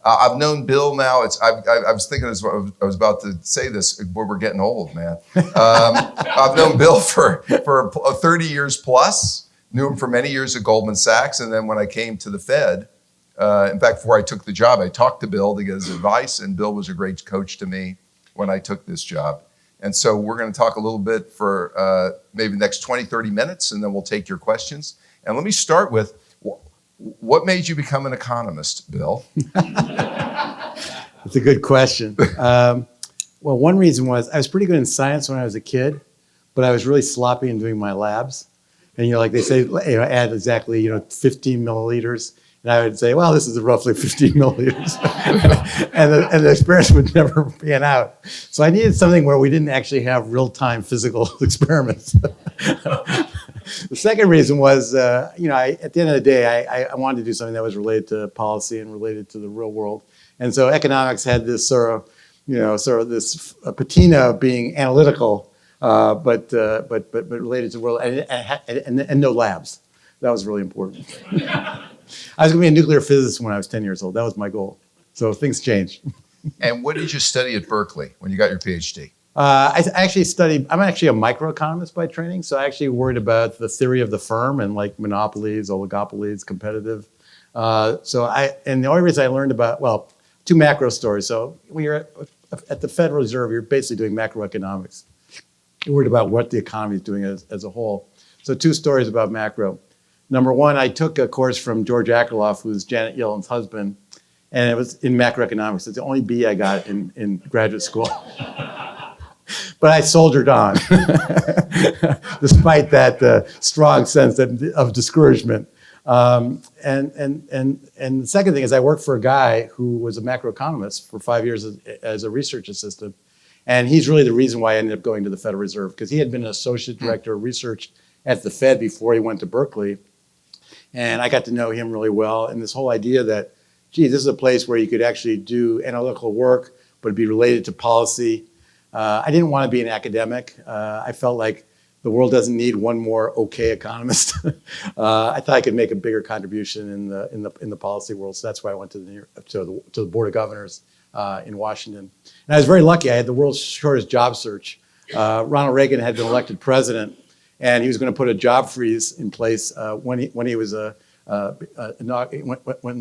I've known Bill now. I was thinking as I was about to say this, we're getting old, man. I've known Bill for 30 years plus. Knew him for many years at Goldman Sachs, and then when I came to the Fed, in fact, before I took the job, I talked to Bill to get his advice, and Bill was a great coach to me when I took this job. And so we're going to talk a little bit for maybe the next 20, 30 minutes, and then we'll take your questions. And let me start with, what made you become an economist, Bill? That's a good question. Well, one reason was I was pretty good in science when I was a kid, but I was really sloppy in doing my labs. And, like they say, add exactly, 15 milliliters. And I would say, well, this is roughly 15 milliliters. and the experience would never pan out. So I needed something where we didn't actually have real-time physical experiments. The second reason was, at the end of the day, I wanted to do something that was related to policy and related to the real world. And so economics had this sort of this patina of being analytical, but related to the world and no labs. That was really important. I was going to be a nuclear physicist when I was 10 years old. That was my goal. So things changed. And what did you study at Berkeley when you got your PhD? I actually studied, I'm actually a microeconomist by training. So I actually worried about the theory of the firm and like monopolies, oligopolies, competitive. And the only reason I learned about, two macro stories. So when you're at the Federal Reserve, you're basically doing macroeconomics. You're worried about what the economy is doing as a whole. So two stories about macro. Number one, I took a course from George Akerlof, who's Janet Yellen's husband, and it was in macroeconomics. It's the only B I got in graduate school. But I soldiered on, despite that strong sense of discouragement. And the second thing is I worked for a guy who was a macroeconomist for 5 years as a research assistant. And he's really the reason why I ended up going to the Federal Reserve, because he had been an associate director of research at the Fed before he went to Berkeley. And I got to know him really well. And this whole idea that, this is a place where you could actually do analytical work, but be related to policy. I didn't want to be an academic. I felt like the world doesn't need one more okay economist. I thought I could make a bigger contribution in the policy world. So that's why I went to the Board of Governors in Washington. And I was very lucky. I had the world's shortest job search. Ronald Reagan had been elected president, and he was going to put a job freeze in place when the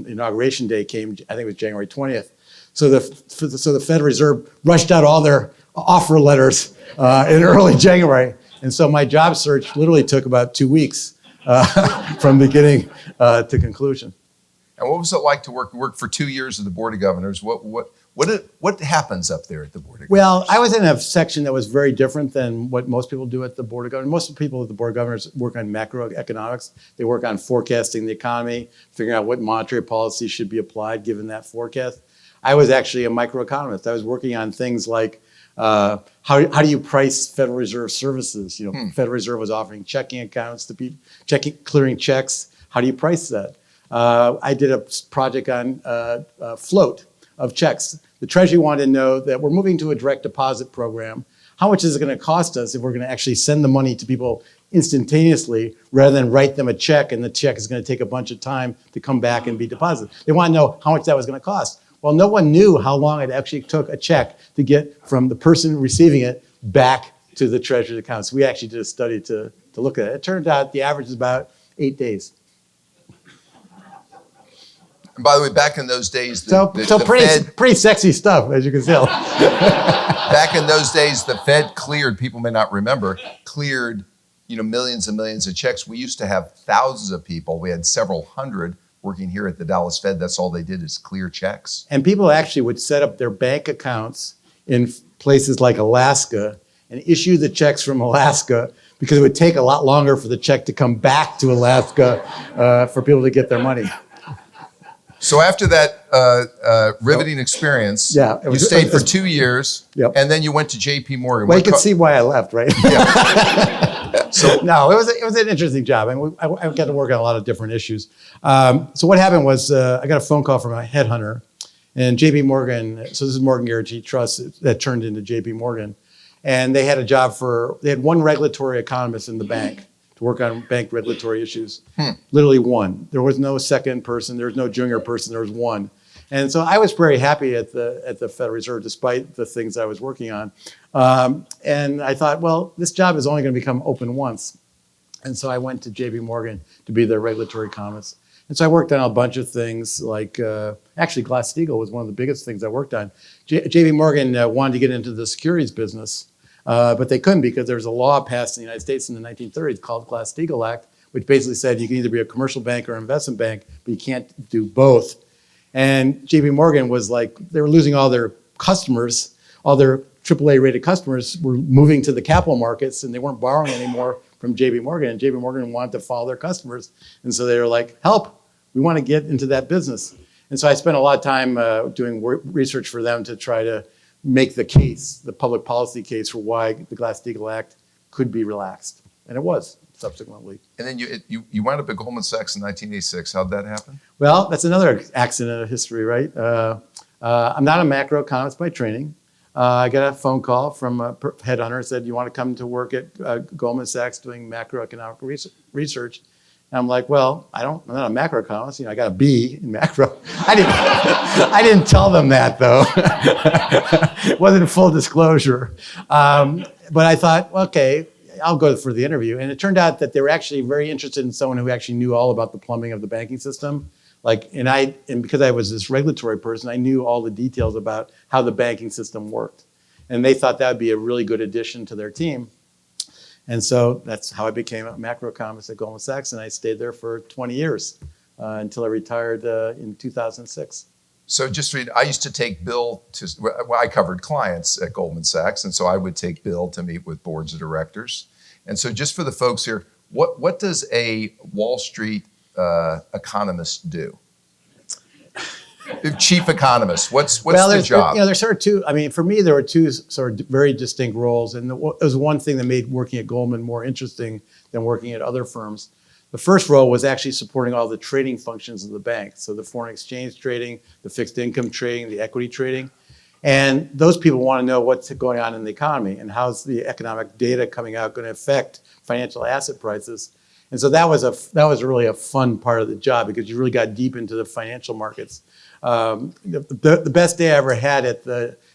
inauguration day came. I think it was January 20th. So the Federal Reserve rushed out all their offer letters in early January, and so my job search literally took about 2 weeks from beginning to conclusion. And what was it like to work for 2 years at the Board of Governors? What happens up there at the Board of Governors? Well, I was in a section that was very different than what most people do at the Board of Governors. Most of the people at the Board of Governors work on macroeconomics. They work on forecasting the economy, figuring out what monetary policy should be applied given that forecast. I was actually a microeconomist. I was working on things like how do you price Federal Reserve services? Federal Reserve was offering checking accounts to people, clearing checks. How do you price that? I did a project on float of checks. The Treasury wanted to know that we're moving to a direct deposit program. How much is it going to cost us if we're going to actually send the money to people instantaneously rather than write them a check, and the check is going to take a bunch of time to come back and be deposited? They want to know how much that was going to cost. Well, no one knew how long it actually took a check to get from the person receiving it back to the Treasury account. So we actually did a study to look at it. It turned out the average is about 8 days. And by the way, back in those days, pretty sexy stuff, as you can tell. Back in those days, the Fed cleared, people may not remember, millions and millions of checks. We used to have thousands of people. We had several hundred working here at the Dallas Fed. That's all they did is clear checks. And people actually would set up their bank accounts in places like Alaska and issue the checks from Alaska, because it would take a lot longer for the check to come back to Alaska for people to get their money. So after that riveting experience, you stayed for 2 years, and then you went to J.P. Morgan. Well, you can see why I left, right? Yeah. So no, it was an interesting job, and I got to work on a lot of different issues. So what happened was I got a phone call from a headhunter, and J.P. Morgan. So this is Morgan Guaranty Trust that turned into J.P. Morgan, and they had they had one regulatory economist in the bank to work on bank regulatory issues. Literally one. There was no second person. There was no junior person. There was one. And so I was very happy at the Federal Reserve, despite the things I was working on. And I thought, well, this job is only going to become open once. And so I went to J.P. Morgan to be their regulatory economist. And so I worked on a bunch of things like, actually Glass-Steagall was one of the biggest things I worked on. J.P. Morgan wanted to get into the securities business, but they couldn't because there was a law passed in the United States in the 1930s called Glass-Steagall Act, which basically said you can either be a commercial bank or an investment bank, but you can't do both. And JP Morgan was like, they were losing all their customers, all their AAA rated customers were moving to the capital markets and they weren't borrowing anymore from JP Morgan. And JP Morgan wanted to follow their customers. And so they were like, help, we want to get into that business. And so I spent a lot of time doing research for them to try to make the case, the public policy case for why the Glass-Steagall Act could be relaxed. And it was subsequently. And then you wound up at Goldman Sachs in 1986. How'd that happen? Well, that's another accident of history, right? I'm not a macroeconomist by training. I got a phone call from a headhunter, said, you want to come to work at Goldman Sachs doing macroeconomic research? And I'm like, well, I'm not a macroeconomist. I got a B in macro. I didn't tell them that, though. It wasn't full disclosure. But I thought, okay, I'll go for the interview. And it turned out that they were actually very interested in someone who actually knew all about the plumbing of the banking system. And because I was this regulatory person, I knew all the details about how the banking system worked. And they thought that would be a really good addition to their team. And so that's how I became a macroeconomist at Goldman Sachs. And I stayed there for 20 years until I retired in 2006. So just read, I used to take Bill I covered clients at Goldman Sachs. And so I would take Bill to meet with boards of directors. And so just for the folks here, what does a Wall Street economist do? Chief economist, what's the job? There's sort of two. I mean, for me, there were two sort of very distinct roles, and it was one thing that made working at Goldman more interesting than working at other firms. The first role was actually supporting all the trading functions of the bank, so the foreign exchange trading, the fixed income trading, the equity trading, and those people want to know what's going on in the economy and how's the economic data coming out going to affect financial asset prices. And so that was really a fun part of the job because you really got deep into the financial markets. The best day I ever had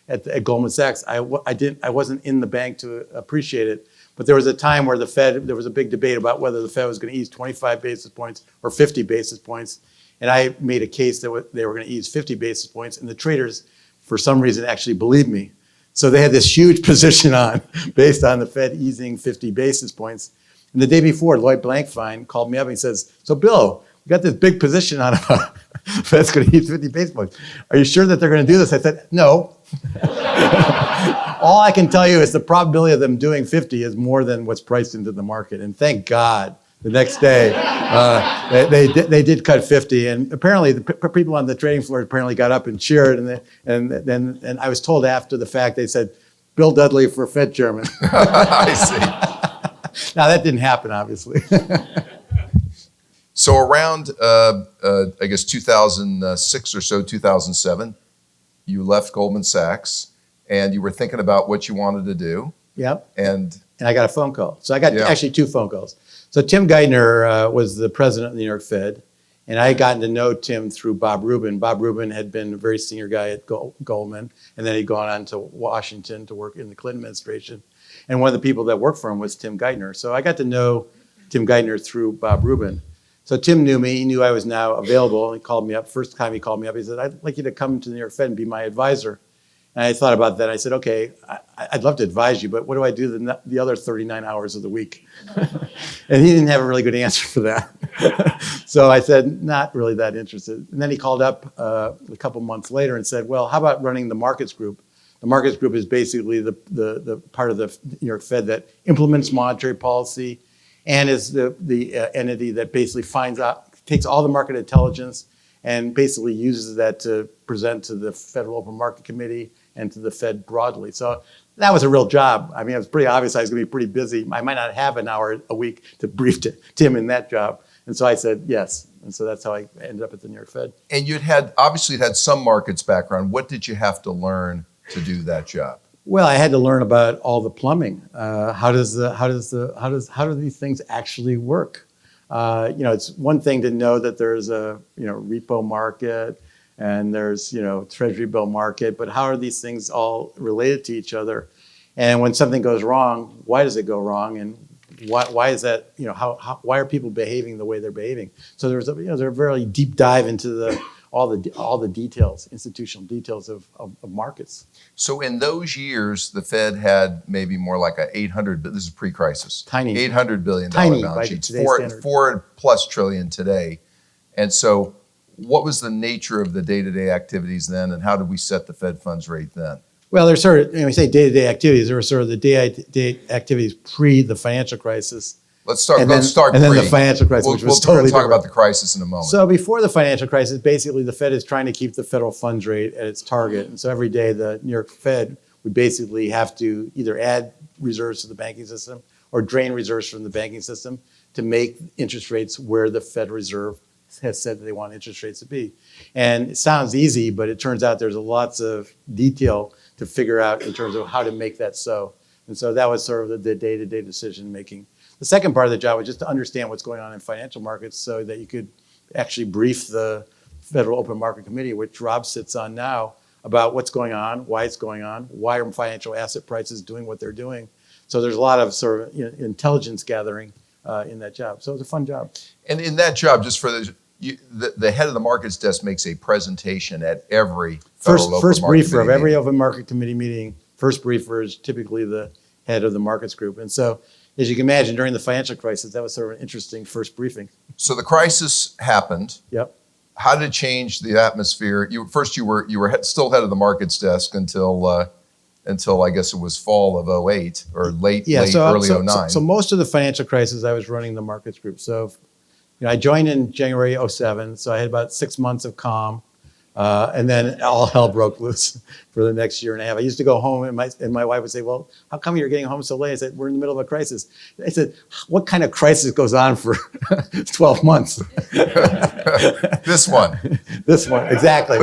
at Goldman Sachs, I wasn't in the bank to appreciate it, but there was a time where there was a big debate about whether the Fed was going to ease 25 basis points or 50 basis points. And I made a case that they were going to ease 50 basis points, and the traders, for some reason, actually believed me. So they had this huge position on based on the Fed easing 50 basis points. And the day before, Lloyd Blankfein called me up and he says, so Bill, we got this big position on Fed's going to ease 50 basis points. Are you sure that they're going to do this? I said, no. All I can tell you is the probability of them doing 50 is more than what's priced into the market. And thank God, the next day, they did cut 50. And apparently, the people on the trading floor apparently got up and cheered. And I was told after the fact, they said, Bill Dudley for Fed chairman. I see. Now, that didn't happen, obviously. So around, I guess, 2006 or so, 2007, you left Goldman Sachs, and you were thinking about what you wanted to do. Yep. And I got a phone call. So I got actually two phone calls. So Tim Geithner was the president of the New York Fed, and I had gotten to know Tim through Bob Rubin. Bob Rubin had been a very senior guy at Goldman, and then he'd gone on to Washington to work in the Clinton administration. And one of the people that worked for him was Tim Geithner. So I got to know Tim Geithner through Bob Rubin. So Tim knew me. He knew I was now available. He called me up. First time he called me up, he said, I'd like you to come to the New York Fed and be my advisor. And I thought about that. I said, okay, I'd love to advise you, but what do I do the other 39 hours of the week? And he didn't have a really good answer for that. So I said, not really that interested. And then he called up a couple months later and said, well, how about running the markets group? The markets group is basically the part of the New York Fed that implements monetary policy and is the entity that basically takes all the market intelligence and basically uses that to present to the Federal Open Market Committee and to the Fed broadly. So that was a real job. I mean, it was pretty obvious I was going to be pretty busy. I might not have an hour a week to brief to Tim in that job. And so I said yes. And so that's how I ended up at the New York Fed. And you'd obviously had some markets background. What did you have to learn to do that job? Well, I had to learn about all the plumbing. How do these things actually work? It's one thing to know that there's a repo market and there's, treasury bill market, but how are these things all related to each other? And when something goes wrong, why does it go wrong? And why is that, why are people behaving the way they're behaving? So there's a very deep dive into all the details, institutional details of markets. So in those years, the Fed had maybe more like this is pre-crisis, Tiny. $800 billion Tiny balance by sheets, today's standards. $4+ trillion today. And so what was the nature of the day-to-day activities then, and how did we set the Fed funds rate then? Well, there's sort of, when we say day-to-day activities, there were sort of the day-to-day activities pre the financial crisis. Let's start And pre. then the financial crisis, which was totally We're going to talk different. about the crisis in a moment. So before the financial crisis, basically the Fed is trying to keep the federal funds rate at its target. And so every day the New York Fed would basically have to either add reserves to the banking system or drain reserves from the banking system to make interest rates where the Federal Reserve has said that they want interest rates to be. And it sounds easy, but it turns out there's lots of detail to figure out in terms of how to make that so. And so that was sort of the day-to-day decision making. The second part of the job was just to understand what's going on in financial markets so that you could actually brief the Federal Open Market Committee, which Rob sits on now, about what's going on, why it's going on, why are financial asset prices doing what they're doing. So there's a lot of sort of intelligence gathering in that job. So it's a fun job. And in that job, just for the head of the markets desk makes a presentation at every First briefer of every meeting. Open Market Committee meeting, first briefer is typically the head of the markets group. And so, as you can imagine, during the financial crisis, that was sort of an interesting first briefing. So the crisis happened. Yep. How did it change the atmosphere? You were still head of the markets desk until I guess it was fall of 08 or early 09. So most of the financial crisis, I was running the markets group. So I joined in January 07, so I had about 6 months of calm. And then all hell broke loose for the next year and a half. I used to go home and my wife would say, well, how come you're getting home so late? I said, we're in the middle of a crisis. I said, what kind of crisis goes on for 12 months? This one. This one, exactly.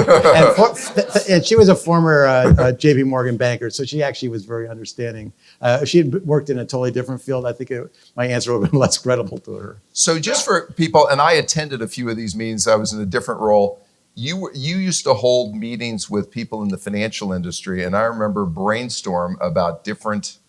And she was a former JP Morgan banker, so she actually was very understanding. If she had worked in a totally different field, I think my answer would have been less credible to her. So just for people, and I attended a few of these meetings, I was in a different role. You used to hold meetings with people in the financial industry, and I remember brainstorm about different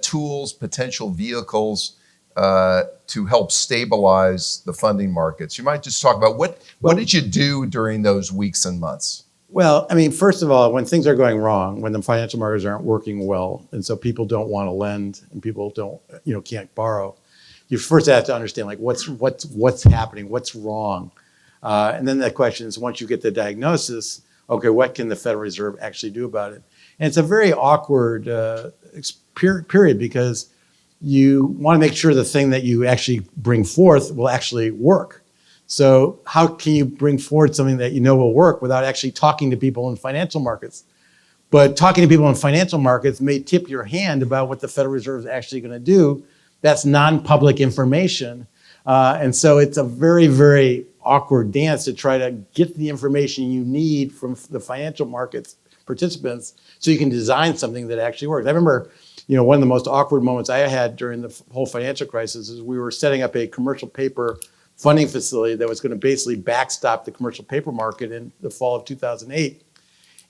tools, potential vehicles to help stabilize the funding markets. You might just talk about what did you do during those weeks and months? Well, I mean, first of all, when things are going wrong, when the financial markets aren't working well, and so people don't want to lend and people can't borrow, you first have to understand like what's happening, what's wrong. And then the question is, once you get the diagnosis, okay, what can the Federal Reserve actually do about it? And it's a very awkward period because you want to make sure the thing that you actually bring forth will actually work. So how can you bring forward something that you know will work without actually talking to people in financial markets? But talking to people in financial markets may tip your hand about what the Federal Reserve is actually going to do. That's non-public information. And so it's a very, very awkward dance to try to get the information you need from the financial markets participants so you can design something that actually works. I remember, one of the most awkward moments I had during the whole financial crisis is we were setting up a commercial paper funding facility that was going to basically backstop the commercial paper market in the fall of 2008.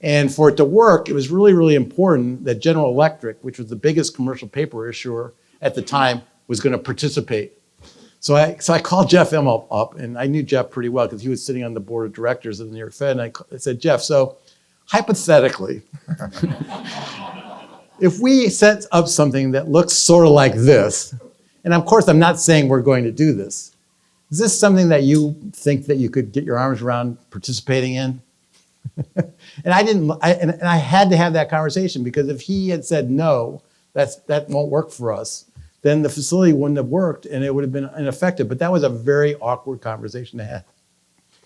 And for it to work, it was really, really important that General Electric, which was the biggest commercial paper issuer at the time, was going to participate. So I called Jeff Immel up, and I knew Jeff pretty well because he was sitting on the board of directors of the New York Fed. And I said, Jeff, so hypothetically, if we set up something that looks sort of like this, and of course I'm not saying we're going to do this, is this something that you think that you could get your arms around participating in? And I had to have that conversation because if he had said no, that won't work for us, then the facility wouldn't have worked and it would have been ineffective. But that was a very awkward conversation to have.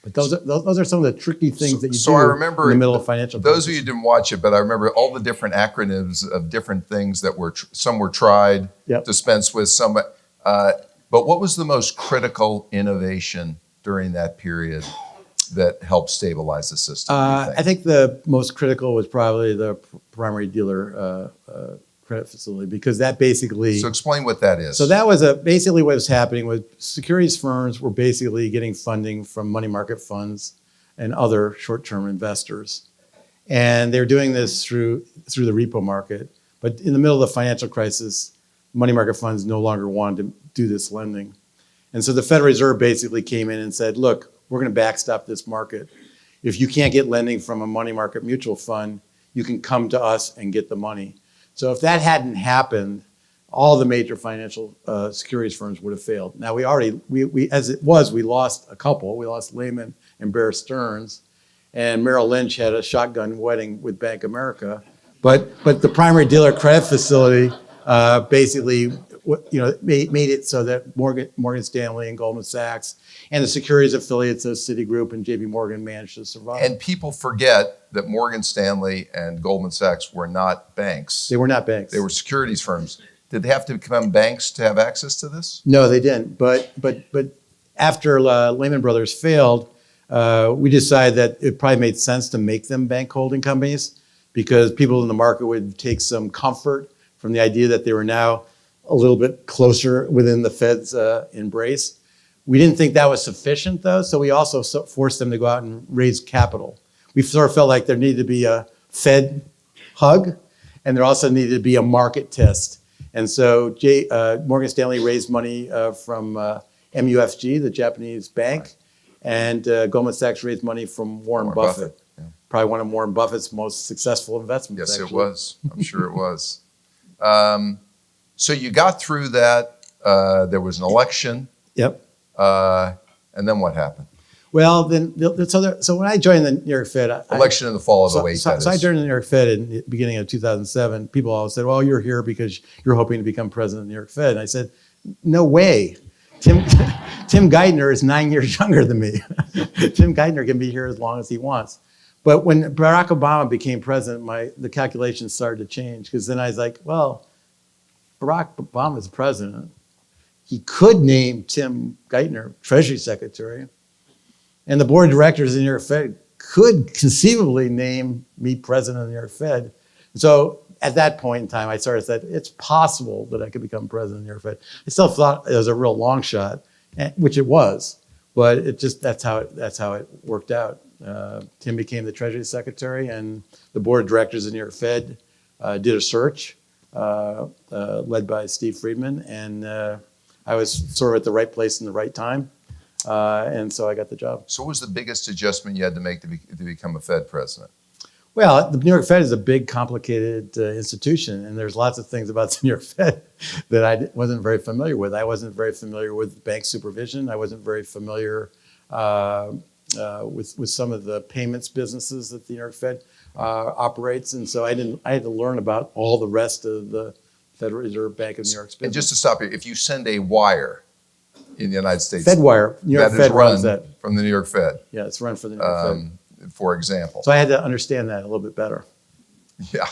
But those are some of the tricky things that you do I remember in the middle of financial crisis. Those of you who didn't watch it, but I remember all the different acronyms of different things that some were tried, dispensed with, some. But what was the most critical innovation during that period that helped stabilize the system? I think the most critical was probably the primary dealer credit facility, because that basically... So explain what that is. So that was basically what was happening was securities firms were basically getting funding from money market funds and other short-term investors. And they're doing this through the repo market. But in the middle of the financial crisis, money market funds no longer wanted to do this lending. And so the Federal Reserve basically came in and said, look, we're going to backstop this market. If you can't get lending from a money market mutual fund, you can come to us and get the money. So if that hadn't happened, all the major financial securities firms would have failed. Now we as it was, we lost a couple. We lost Lehman and Bear Stearns, and Merrill Lynch had a shotgun wedding with Bank of America. But the primary dealer credit facility basically, made it so that Morgan Stanley and Goldman Sachs and the securities affiliates of Citigroup and JP Morgan managed to survive. And people forget that Morgan Stanley and Goldman Sachs were not banks. They were not banks. They were securities firms. Did they have to become banks to have access to this? No, they didn't. But after Lehman Brothers failed, we decided that it probably made sense to make them bank holding companies because people in the market would take some comfort from the idea that they were now a little bit closer within the Fed's embrace. We didn't think that was sufficient, though, so we also forced them to go out and raise capital. We sort of felt like there needed to be a Fed hug, and there also needed to be a market test. And so Morgan Stanley raised money from MUFG, the Japanese bank, and Goldman Sachs raised money from Warren Buffett. Yeah. Probably one of Warren Buffett's most successful investments. Yes, actually. it was. I'm sure it was. So you got through that. There was an election. Yep. And then what happened? Well, so when I joined the New York Fed, Election in the fall of 08. So I joined the New York Fed in the beginning of 2007. People always said, "Well, you're here because you're hoping to become president of the New York Fed." And I said, "No way. Tim Geithner is 9 years younger than me. Tim Geithner can be here as long as he wants." But when Barack Obama became president, the calculations started to change because then I was like, "Well, Barack Obama is president. He could name Tim Geithner Treasury Secretary, and the board of directors of the New York Fed could conceivably name me president of the New York Fed." So at that point in time, I started said it's possible that I could become president of the New York Fed. I still thought it was a real long shot, which it was, but that's how it worked out. Tim became the Treasury Secretary, and the board of directors of the New York Fed did a search led by Steve Friedman, and I was sort of at the right place in the right time, and so I got the job. So what was the biggest adjustment you had to make to become a Fed president? Well, the New York Fed is a big, complicated institution, and there's lots of things about the New York Fed that I wasn't very familiar with. I wasn't very familiar with bank supervision. I wasn't very familiar with some of the payments businesses that the New York Fed operates, and so I had to learn about all the rest of the Federal Reserve Bank of New York's business. And just to stop you, if you send a wire in the United States, FedWire, New York Fed runs that from the New York Fed. Yeah, it's run for the New York Fed. For example. So I had to understand that a little bit better. Yeah.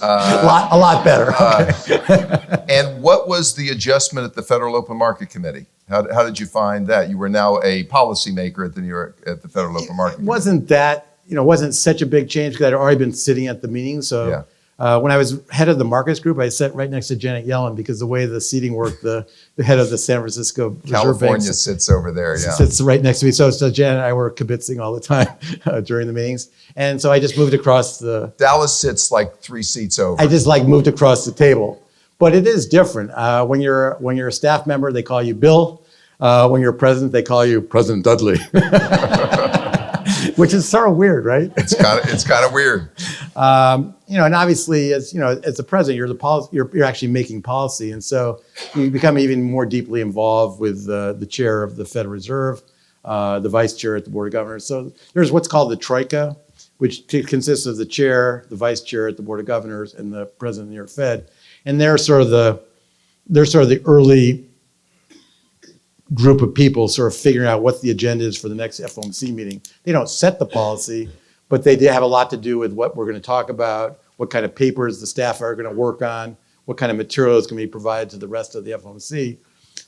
A lot better. Okay. And what was the adjustment at the Federal Open Market Committee? How did you find that? You were now a policymaker at the Federal Open Market Committee. Wasn't such a big change because I'd already been sitting at the meeting. So yeah. When I was head of the markets group, I sat right next to Janet Yellen because the way the seating worked, the head of the San Francisco Reserve California Bank sits over there, yeah. Sits right next to me. So Janet and I were kibitzing all the time during the meetings. And so I just moved across Dallas sits like 3 seats over. I just moved across the table. But it is different. When you're a staff member, they call you Bill. When you're president, they call you President Dudley. Which is sort of weird, right? It's kind of weird. And obviously, as the president, you're actually making policy, and so you become even more deeply involved with the chair of the Federal Reserve, the vice chair at the Board of Governors. So there's what's called the Troika, which consists of the chair, the vice chair at the Board of Governors, and the president of the New York Fed, and they're sort of the early group of people sort of figuring out what the agenda is for the next FOMC meeting. They don't set the policy, but they have a lot to do with what we're going to talk about, what kind of papers the staff are going to work on, what kind of materials can be provided to the rest of the FOMC.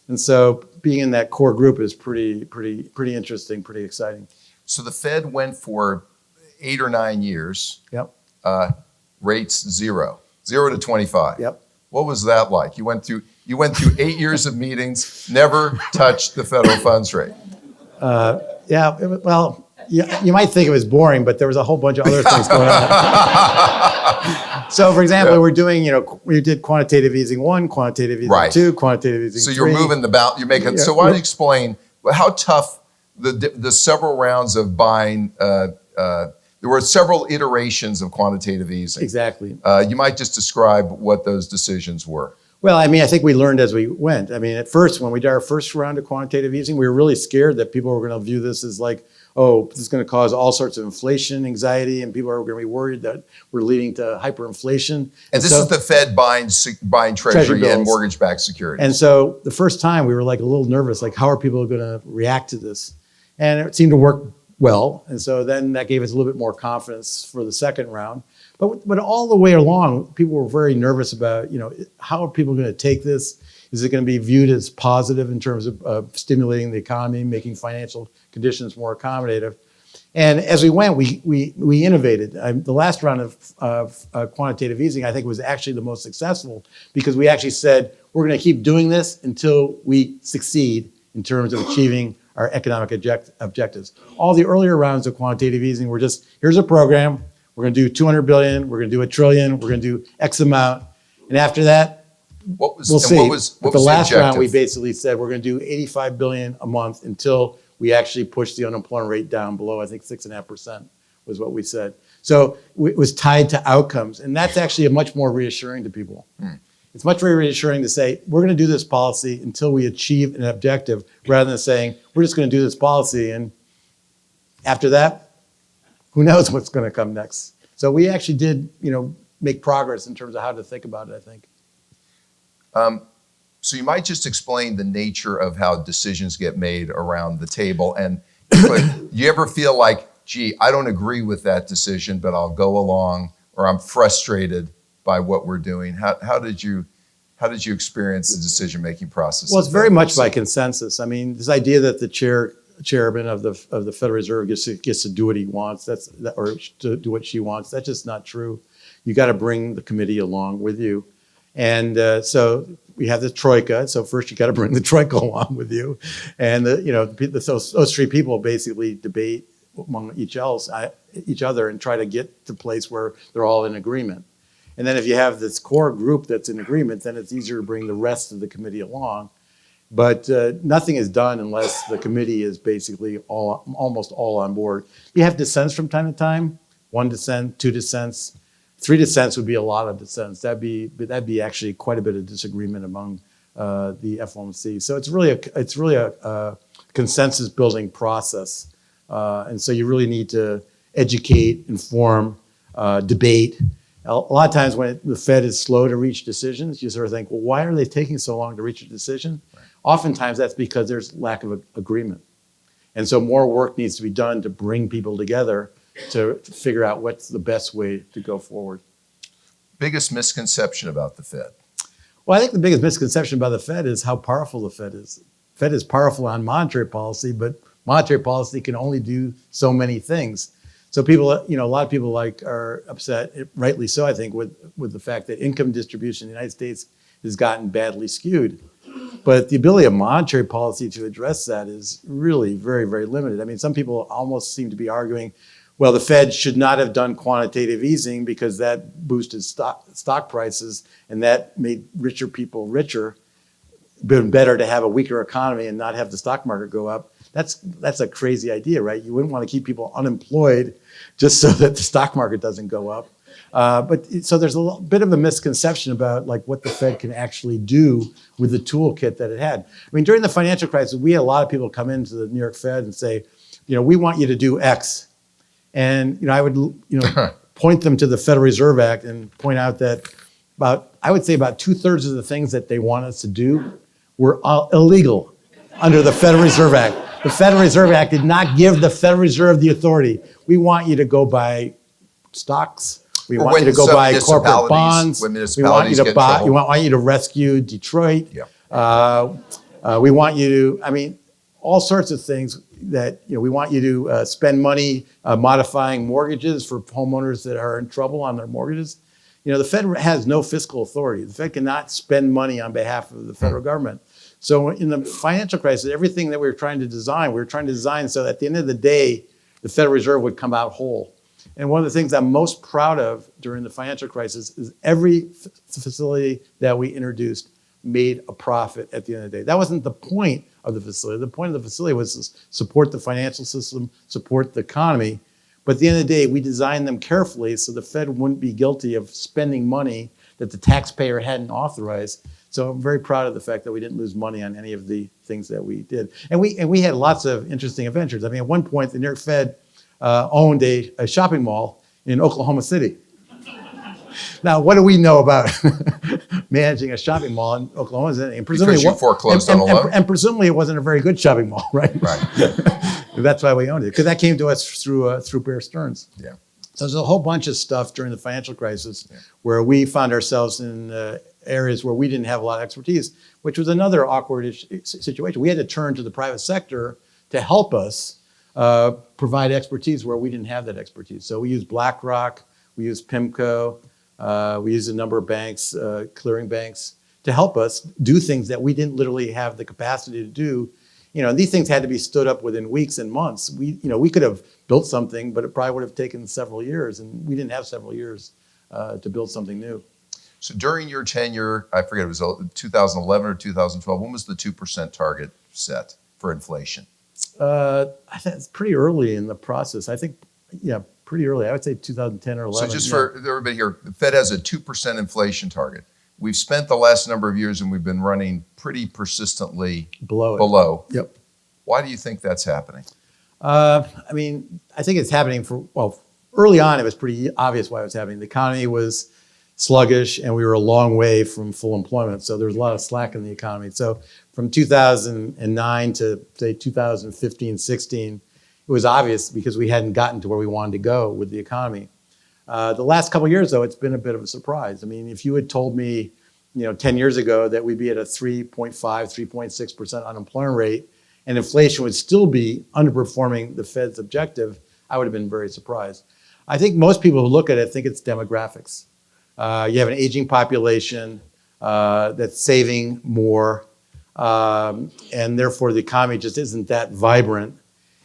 And so being in that core group is pretty interesting, pretty exciting. So the Fed went for 8 or 9 years. Yep. Rates 0 to 25. Yep. What was that like? You went through 8 years of meetings, never touched the federal funds rate. Yeah, well, You might think it was boring, but there was a whole bunch of other things going on. So, for example, we did quantitative easing 1, quantitative easing Right. 2, quantitative easing So 3. you're moving the balance. You're making. So why don't you explain how tough the several rounds of buying? There were several iterations of quantitative easing. Exactly. You might just describe what those decisions were. Well, I mean, I think we learned as we went. I mean, at first, when we did our first round of quantitative easing, we were really scared that people were going to view this as like, oh, this is going to cause all sorts of inflation, anxiety, and people are going to be worried that we're leading to hyperinflation. And this is the Fed buying Treasury and mortgage-backed securities. And so the first time we were like a little nervous, like how are people going to react to this? And it seemed to work well. And so then that gave us a little bit more confidence for the second round. But all the way along, people were very nervous about, how are people going to take this? Is it going to be viewed as positive in terms of stimulating the economy, making financial conditions more accommodative? And as we went, we innovated. The last round of quantitative easing, I think, was actually the most successful because we actually said, we're going to keep doing this until we succeed in terms of achieving our economic objectives. All the earlier rounds of quantitative easing were just, here's a program. We're going to do 200 billion. We're going to do $1 trillion. We're going to do X amount. And after that, we'll see. But the last round, we basically said we're going to do 85 billion a month until we actually push the unemployment rate down below, I think 6.5% was what we said. So it was tied to outcomes. And that's actually much more reassuring to people. It's much more reassuring to say, we're going to do this policy until we achieve an objective, rather than saying, we're just going to do this policy. And after that, who knows what's going to come next? So we actually did, make progress in terms of how to think about it, I think. So you might just explain the nature of how decisions get made around the table. And you ever feel like, gee, I don't agree with that decision, but I'll go along, or I'm frustrated by what we're doing? How did you experience the decision-making process? Well, it's very much by consensus. I mean, this idea that the chairman of the Federal Reserve gets to do what he wants, or to do what she wants. That's just not true. You got to bring the committee along with you, and so we have the troika. So first, you got to bring the troika along with you, and those three people basically debate among each other and try to get to a place where they're all in agreement. And then if you have this core group that's in agreement, then it's easier to bring the rest of the committee along. But nothing is done unless the committee is basically almost all on board. You have dissents from time to time, 1 dissent, 2 dissents. 3 dissents would be a lot of dissents. That'd be actually quite a bit of disagreement among the FOMC. So it's really a consensus building process. And so you really need to educate, inform, debate. A lot of times when the Fed is slow to reach decisions, you sort of think, well, why are they taking so long to reach a decision? Right. Oftentimes that's because there's lack of agreement. And so more work needs to be done to bring people together to figure out what's the best way to go forward. Biggest misconception about the Fed? Well, I think the biggest misconception about the Fed is how powerful the Fed is. The Fed is powerful on monetary policy, but monetary policy can only do so many things. So people, a lot of people are upset, rightly so, I think, with the fact that income distribution in the United States has gotten badly skewed. But the ability of monetary policy to address that is really very, very limited. I mean, some people almost seem to be arguing, well, the Fed should not have done quantitative easing because that boosted stock prices and that made richer people richer. Been better to have a weaker economy and not have the stock market go up. That's a crazy idea, right? You wouldn't want to keep people unemployed just so that the stock market doesn't go up. So there's a bit of a misconception about what the Fed can actually do with the toolkit that it had. I mean, during the financial crisis, we had a lot of people come into the New York Fed and say, we want you to do X. And I would point them to the Federal Reserve Act and point out that about 2/3 of the things that they want us to do were illegal under the Federal Reserve Act. The Federal Reserve Act did not give the Federal Reserve the authority. We want you to go buy stocks. We want you to go buy corporate bonds. We want you to rescue Detroit. Yeah. We want you to, all sorts of things that, we want you to spend money modifying mortgages for homeowners that are in trouble on their mortgages. The Fed has no fiscal authority. The Fed cannot spend money on behalf of the federal government. So in the financial crisis, everything that we were trying to design so at the end of the day, the Federal Reserve would come out whole. And one of the things I'm most proud of during the financial crisis is every facility that we introduced made a profit at the end of the day. That wasn't the point of the facility. The point of the facility was to support the financial system, support the economy. But at the end of the day, we designed them carefully so the Fed wouldn't be guilty of spending money that the taxpayer hadn't authorized. So I'm very proud of the fact that we didn't lose money on any of the things that we did. And we had lots of interesting adventures. I mean, at one point, the New York Fed owned a shopping mall in Oklahoma City. Now, what do we know about managing a shopping mall in Oklahoma? And presumably, Because you foreclosed on a loan? And presumably it wasn't a very good shopping mall, right? Right. That's why we owned it, because that came to us through Bear Stearns. Yeah. So there's a whole bunch of stuff during the financial crisis where we found ourselves in areas where we didn't have a lot of expertise, which was another awkward situation. We had to turn to the private sector to help us provide expertise where we didn't have that expertise. So we used BlackRock, we used PIMCO, we used a number of banks, clearing banks, to help us do things that we didn't literally have the capacity to do. You know, these things had to be stood up within weeks and months. We could have built something, but it probably would have taken several years, and we didn't have several years to build something new. So during your tenure, I forget, it was 2011 or 2012, when was the 2% target set for inflation? I think it's pretty early in the process. I think, pretty early. I would say 2010 or 11. So just for everybody here, the Fed has a 2% inflation target. We've spent the last number of years and we've been running pretty persistently below. Yep. Why do you think that's happening? I think it's happening early on, it was pretty obvious why it was happening. The economy was sluggish and we were a long way from full employment. So there was a lot of slack in the economy. So from 2009 to say 2015, 16, it was obvious because we hadn't gotten to where we wanted to go with the economy. The last couple of years, though, it's been a bit of a surprise. I mean, if you had told me, 10 years ago that we'd be at a 3.5, 3.6% unemployment rate and inflation would still be underperforming the Fed's objective, I would have been very surprised. I think most people who look at it think it's demographics. You have an aging population that's saving more, and therefore the economy just isn't that vibrant.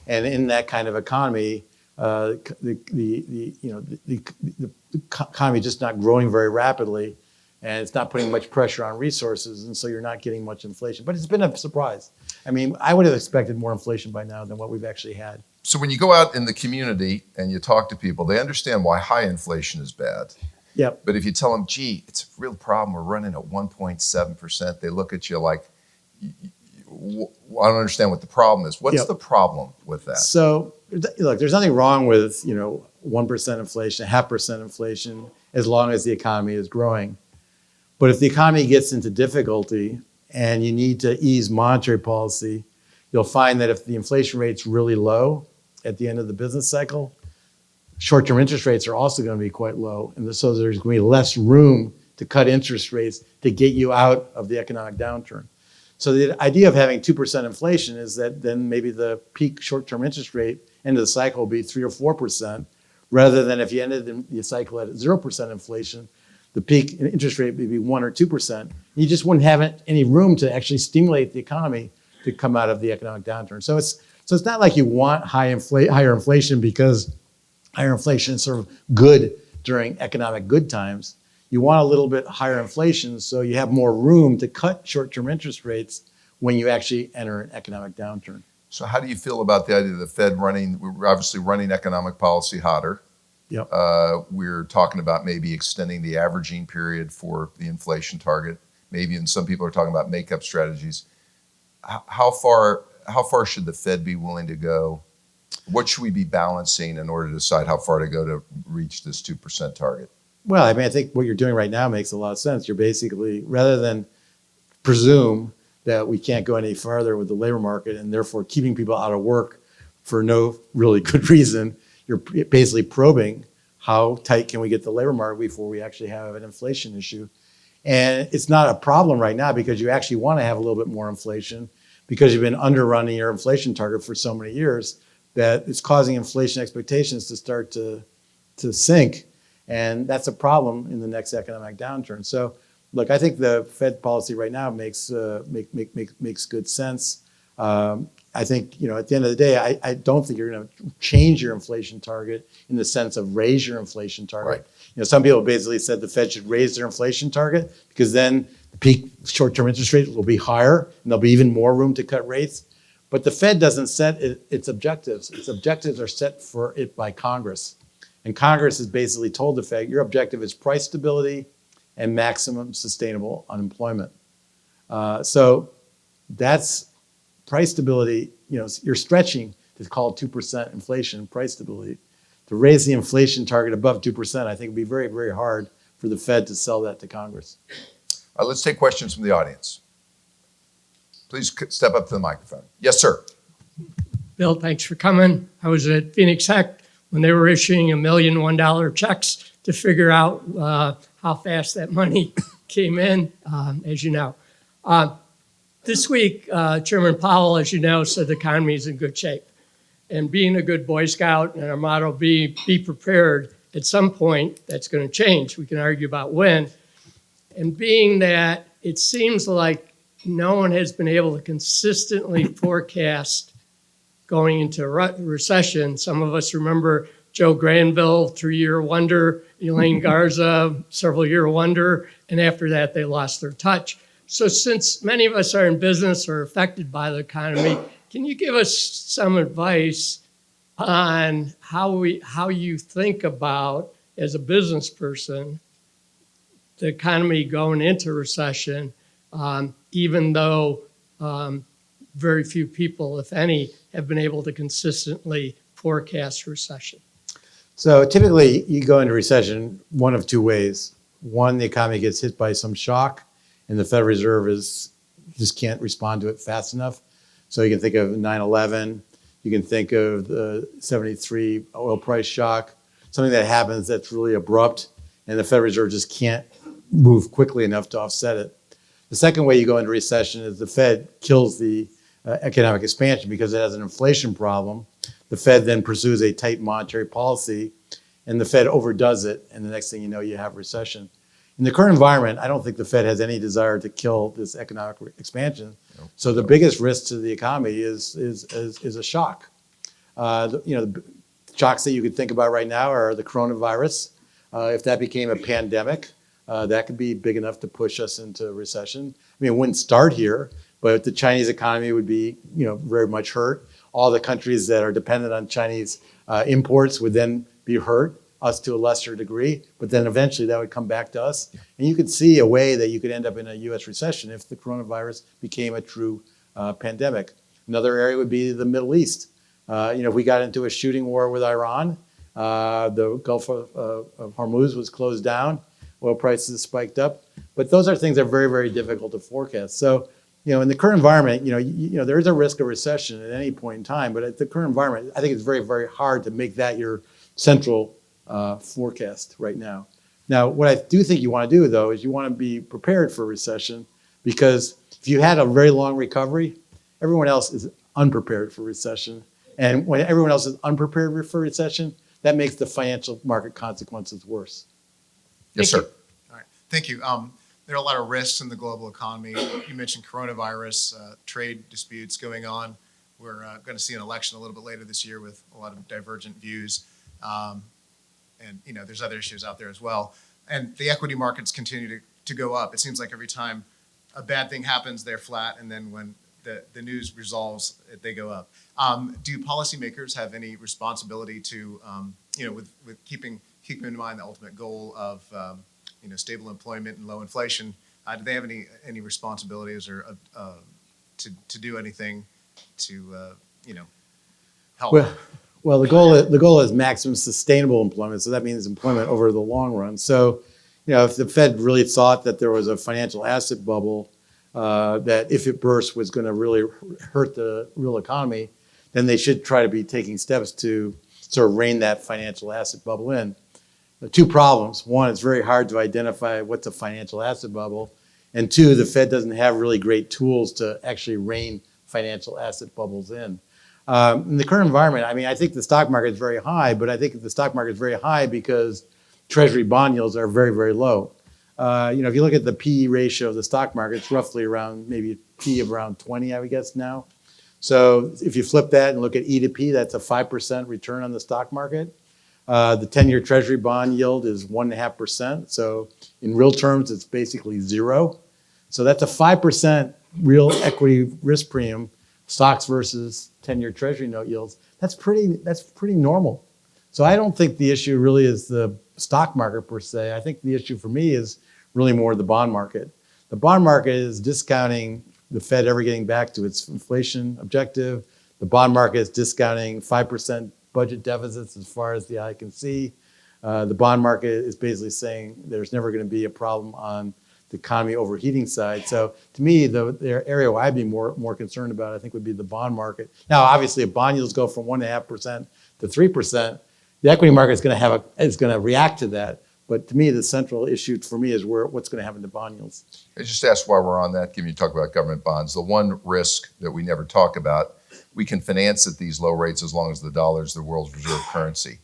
And in that kind of economy, the economy is just not growing very rapidly, and it's not putting much pressure on resources, and so you're not getting much inflation. But it's been a surprise. I mean, I would have expected more inflation by now than what we've actually had. So when you go out in the community and you talk to people, they understand why high inflation is bad. Yep. But if you tell them, gee, it's a real problem, we're running at 1.7%, they look at you like, I don't understand what the problem is. What's the problem with that? So, look, there's nothing wrong with 1% inflation, 0.5% inflation, as long as the economy is growing. But if the economy gets into difficulty and you need to ease monetary policy, you'll find that if the inflation rate's really low at the end of the business cycle, short-term interest rates are also going to be quite low. And so there's going to be less room to cut interest rates to get you out of the economic downturn. So the idea of having 2% inflation is that then maybe the peak short-term interest rate end of the cycle will be 3 or 4%, rather than if you ended the cycle at 0% inflation, the peak interest rate would be 1 or 2%. You just wouldn't have any room to actually stimulate the economy to come out of the economic downturn. So it's not like you want higher inflation because higher inflation is sort of good during economic good times. You want a little bit higher inflation so you have more room to cut short-term interest rates when you actually enter an economic downturn. So how do you feel about the idea of the Fed we're obviously running economic policy hotter. Yep. We're talking about maybe extending the averaging period for the inflation target. Maybe, and some people are talking about makeup strategies. How far should the Fed be willing to go? What should we be balancing in order to decide how far to go to reach this 2% target? Well, I think what you're doing right now makes a lot of sense. You're basically, rather than presume that we can't go any farther with the labor market and therefore keeping people out of work for no really good reason, you're basically probing how tight can we get the labor market before we actually have an inflation issue. And it's not a problem right now because you actually want to have a little bit more inflation because you've been underrunning your inflation target for so many years that it's causing inflation expectations to start to sink. And that's a problem in the next economic downturn. So, look, I think the Fed policy right now makes good sense. I I think, at the end of the day, I don't think you're going to change your inflation target in the sense of raise your inflation target. Right. Some people basically said the Fed should raise their inflation target because then the peak short-term interest rates will be higher and there'll be even more room to cut rates. But the Fed doesn't set its objectives. Its objectives are set for it by Congress. And Congress has basically told the Fed, your objective is price stability and maximum sustainable unemployment. So that's price stability. You're stretching to call 2% inflation price stability. To raise the inflation target above 2%, I think would be very, very hard for the Fed to sell that to Congress. Let's take questions from the audience. Please step up to the microphone. Yes, sir. Bill, thanks for coming. I was at Phoenix Tech when they were issuing $1 million $1 checks to figure out how fast that money came in, as you know. This week, Chairman Powell, as you know, said the economy is in good shape. And being a good Boy Scout and our motto be prepared, at some point that's going to change. We can argue about when. And being that it seems like no one has been able to consistently forecast going into a recession. Some of us remember Joe Granville, 3-year wonder, Elaine Garza, several-year wonder, and after that they lost their touch. So since many of us are in business or affected by the economy, can you give us some advice on how you think about, as a business person, the economy going into recession, even though very few people, if any, have been able to consistently forecast recession? So typically you go into recession one of two ways. One, the economy gets hit by some shock and the Federal Reserve just can't respond to it fast enough. So you can think of 9/11, you can think of the 73 oil price shock, something that happens that's really abrupt and the Federal Reserve just can't move quickly enough to offset it. The second way you go into recession is the Fed kills the economic expansion because it has an inflation problem. The Fed then pursues a tight monetary policy and the Fed overdoes it. And the next thing you know, you have recession. In the current environment, I don't think the Fed has any desire to kill this economic expansion. Nope. So the biggest risk to the economy is a shock. The shocks that you could think about right now are the coronavirus. If that became a pandemic, that could be big enough to push us into recession. I mean, it wouldn't start here, but the Chinese economy would be, very much hurt. All the countries that are dependent on Chinese imports would then be hurt, us to a lesser degree, but then eventually that would come back to us. And you could see a way that you could end up in a US recession if the coronavirus became a true pandemic. Another area would be the Middle East. If we got into a shooting war with Iran, the Gulf of Hormuz was closed down, oil prices spiked up. But those are things that are very, very difficult to forecast. So, in the current environment, there is a risk of recession at any point in time, but at the current environment, I think it's very, very hard to make that your central forecast right now. Now, what I do think you want to do, though, is you want to be prepared for a recession because if you had a very long recovery, everyone else is unprepared for recession. And when everyone else is unprepared for recession, that makes the financial market consequences worse. Yes, sir. All right, thank you. There are a lot of risks in the global economy. You mentioned coronavirus, trade disputes going on. We're going to see an election a little bit later this year with a lot of divergent views. And there's other issues out there as well. And the equity markets continue to go up. It seems like every time a bad thing happens, they're flat. And then when the news resolves, they go up. Do policymakers have any responsibility to, with keeping in mind the ultimate goal of stable employment and low inflation? Do they have any responsibilities or to do anything to help? Well, the goal is maximum sustainable employment. So that means employment over the long run. So, if the Fed really thought that there was a financial asset bubble that if it burst was going to really hurt the real economy, then they should try to be taking steps to sort of rein that financial asset bubble in. The two problems. One, it's very hard to identify what's a financial asset bubble. And two, the Fed doesn't have really great tools to actually rein financial asset bubbles in. In the current environment, I think the stock market is very high, but I think the stock market is very high because Treasury bond yields are very, very low. If you look at the PE ratio of the stock market, it's roughly around maybe a P of around 20, I would guess now. So if you flip that and look at E to P, that's a 5% return on the stock market. The 10-year Treasury bond yield is 1.5%. So in real terms, it's basically zero. So that's a 5% real equity risk premium, stocks versus 10-year Treasury note yields. That's pretty normal. So I don't think the issue really is the stock market per se. I think the issue for me is really more the bond market. The bond market is discounting the Fed ever getting back to its inflation objective. The bond market is discounting 5% budget deficits as far as the eye can see. The bond market is basically saying there's never going to be a problem on the economy overheating side. So to me, the area where I'd be more concerned about, I think, would be the bond market. Now, obviously, if bond yields go from 1.5% to 3%, the equity market is going to react to that. But to me, the central issue for me is what's going to happen to bond yields. I just asked while we're on that, given you talk about government bonds, the one risk that we never talk about, we can finance at these low rates as long as the dollar is the world's reserve currency.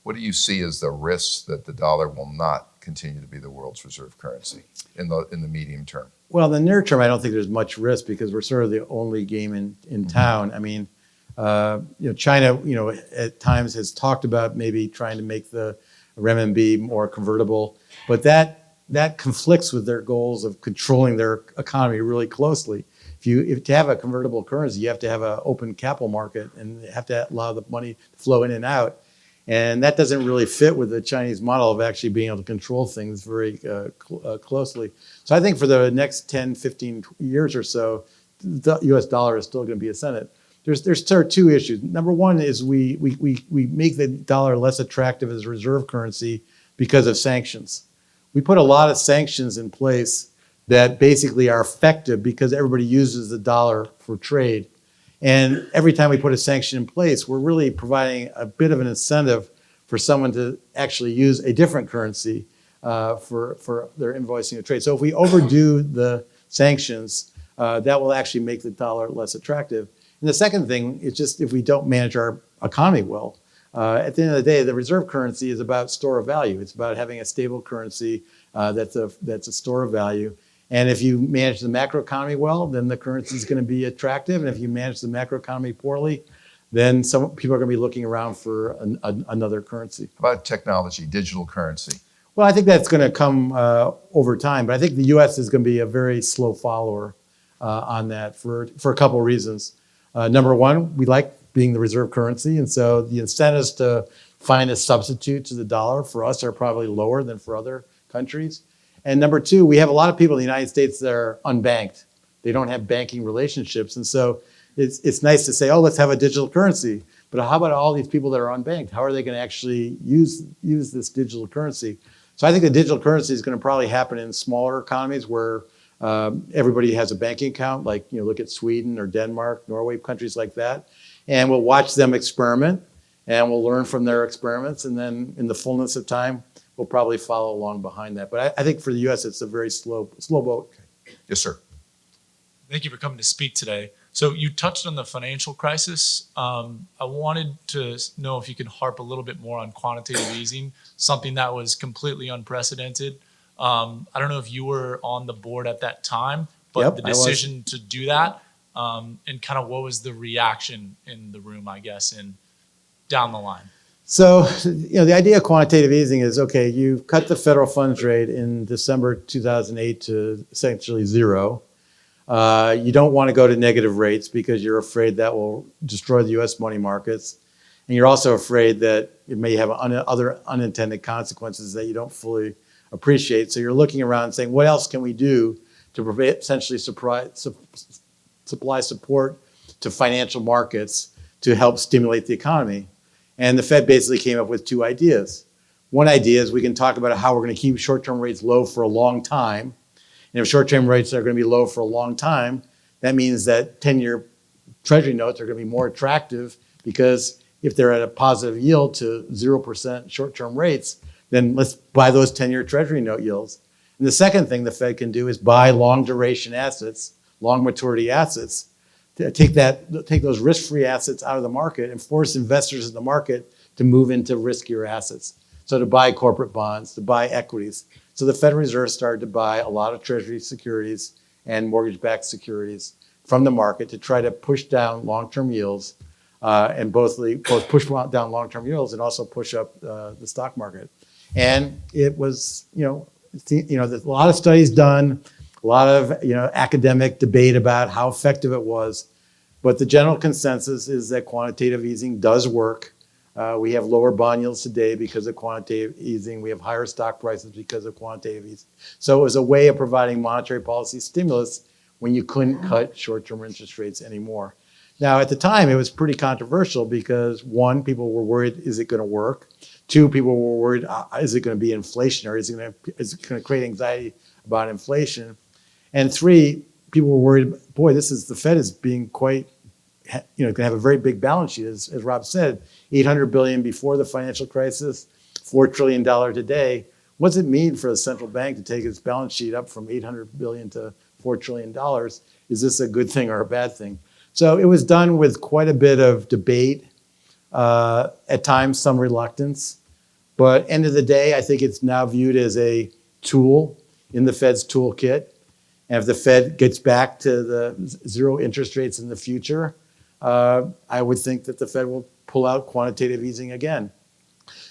What do you see as the risk that the dollar will not continue to be the world's reserve currency in the medium term? Well, in the near term, I don't think there's much risk because we're sort of the only game in town. I mean, China, at times has talked about maybe trying to make the renminbi more convertible, but that conflicts with their goals of controlling their economy really closely. If to have a convertible currency, you have to have an open capital market and you have to allow the money to flow in and out. And that doesn't really fit with the Chinese model of actually being able to control things very closely. So I think for the next 10, 15 years or so, the US dollar is still going to be ascendant. There's sort of two issues. Number one is we make the dollar less attractive as a reserve currency because of sanctions. We put a lot of sanctions in place that basically are effective because everybody uses the dollar for trade. And every time we put a sanction in place, we're really providing a bit of an incentive for someone to actually use a different currency for their invoicing of trade. So if we overdo the sanctions, that will actually make the dollar less attractive. And the second thing is just if we don't manage our economy well. At the end of the day, the reserve currency is about store of value. It's about having a stable currency that's a store of value. And if you manage the macroeconomy well, then the currency is going to be attractive. And if you manage the macroeconomy poorly, then some people are going to be looking around for another currency. How about technology, digital currency? Well, I think that's going to come over time. But I think the U.S. is going to be a very slow follower on that for a couple of reasons. Number one, we like being the reserve currency. And so the incentives to find a substitute to the dollar for us are probably lower than for other countries. And number two, we have a lot of people in the United States that are unbanked. They don't have banking relationships. And so it's nice to say, oh, let's have a digital currency. But how about all these people that are unbanked? How are they going to actually use this digital currency? So I think the digital currency is going to probably happen in smaller economies where everybody has a banking account, like look at Sweden or Denmark, Norway, countries like that. And we'll watch them experiment and we'll learn from their experiments. And then in the fullness of time, we'll probably follow along behind that. But I think for the U.S., it's a very slow boat. Yes, sir. Thank you for coming to speak today. So you touched on the financial crisis. I wanted to know if you could harp a little bit more on quantitative easing, something that was completely unprecedented. I don't know if you were on the board at that time, but Yep, the decision to do that and kind of what was the reaction in the room, I guess, and down the line. So, the idea of quantitative easing is, okay, you cut the federal funds rate in December 2008 to essentially zero. You don't want to go to negative rates because you're afraid that will destroy the U.S. money markets. And you're also afraid that it may have other unintended consequences that you don't fully appreciate. So you're looking around and saying, what else can we do to essentially supply support to financial markets to help stimulate the economy? And the Fed basically came up with two ideas. One idea is we can talk about how we're going to keep short-term rates low for a long time. And if short-term rates are going to be low for a long time, that means that 10-year Treasury notes are going to be more attractive because if they're at a positive yield to 0% short-term rates, then let's buy those 10-year Treasury note yields. And the second thing the Fed can do is buy long-duration assets, long-maturity assets, to take those risk-free assets out of the market and force investors in the market to move into riskier assets. So to buy corporate bonds, to buy equities. So the Federal Reserve started to buy a lot of Treasury securities and mortgage-backed securities from the market to try to push down long-term yields and both push down long-term yields and also push up the stock market. And it was, there's a lot of studies done, a lot of academic debate about how effective it was. But the general consensus is that quantitative easing does work. We have lower bond yields today because of quantitative easing. We have higher stock prices because of quantitative easing. So it was a way of providing monetary policy stimulus when you couldn't cut short-term interest rates anymore. Now, at the time, it was pretty controversial because, one, people were worried, is it going to work? Two, people were worried, is it going to be inflationary? Is it going to create anxiety about inflation? And three, people were worried, boy, the Fed is being quite, going to have a very big balance sheet. As Rob said, $800 billion before the financial crisis, $4 trillion today. What does it mean for the central bank to take its balance sheet up from $800 billion to $4 trillion? Is this a good thing or a bad thing? So it was done with quite a bit of debate, at times some reluctance. But end of the day, I think it's now viewed as a tool in the Fed's toolkit. And if the Fed gets back to the zero interest rates in the future, I would think that the Fed will pull out quantitative easing again.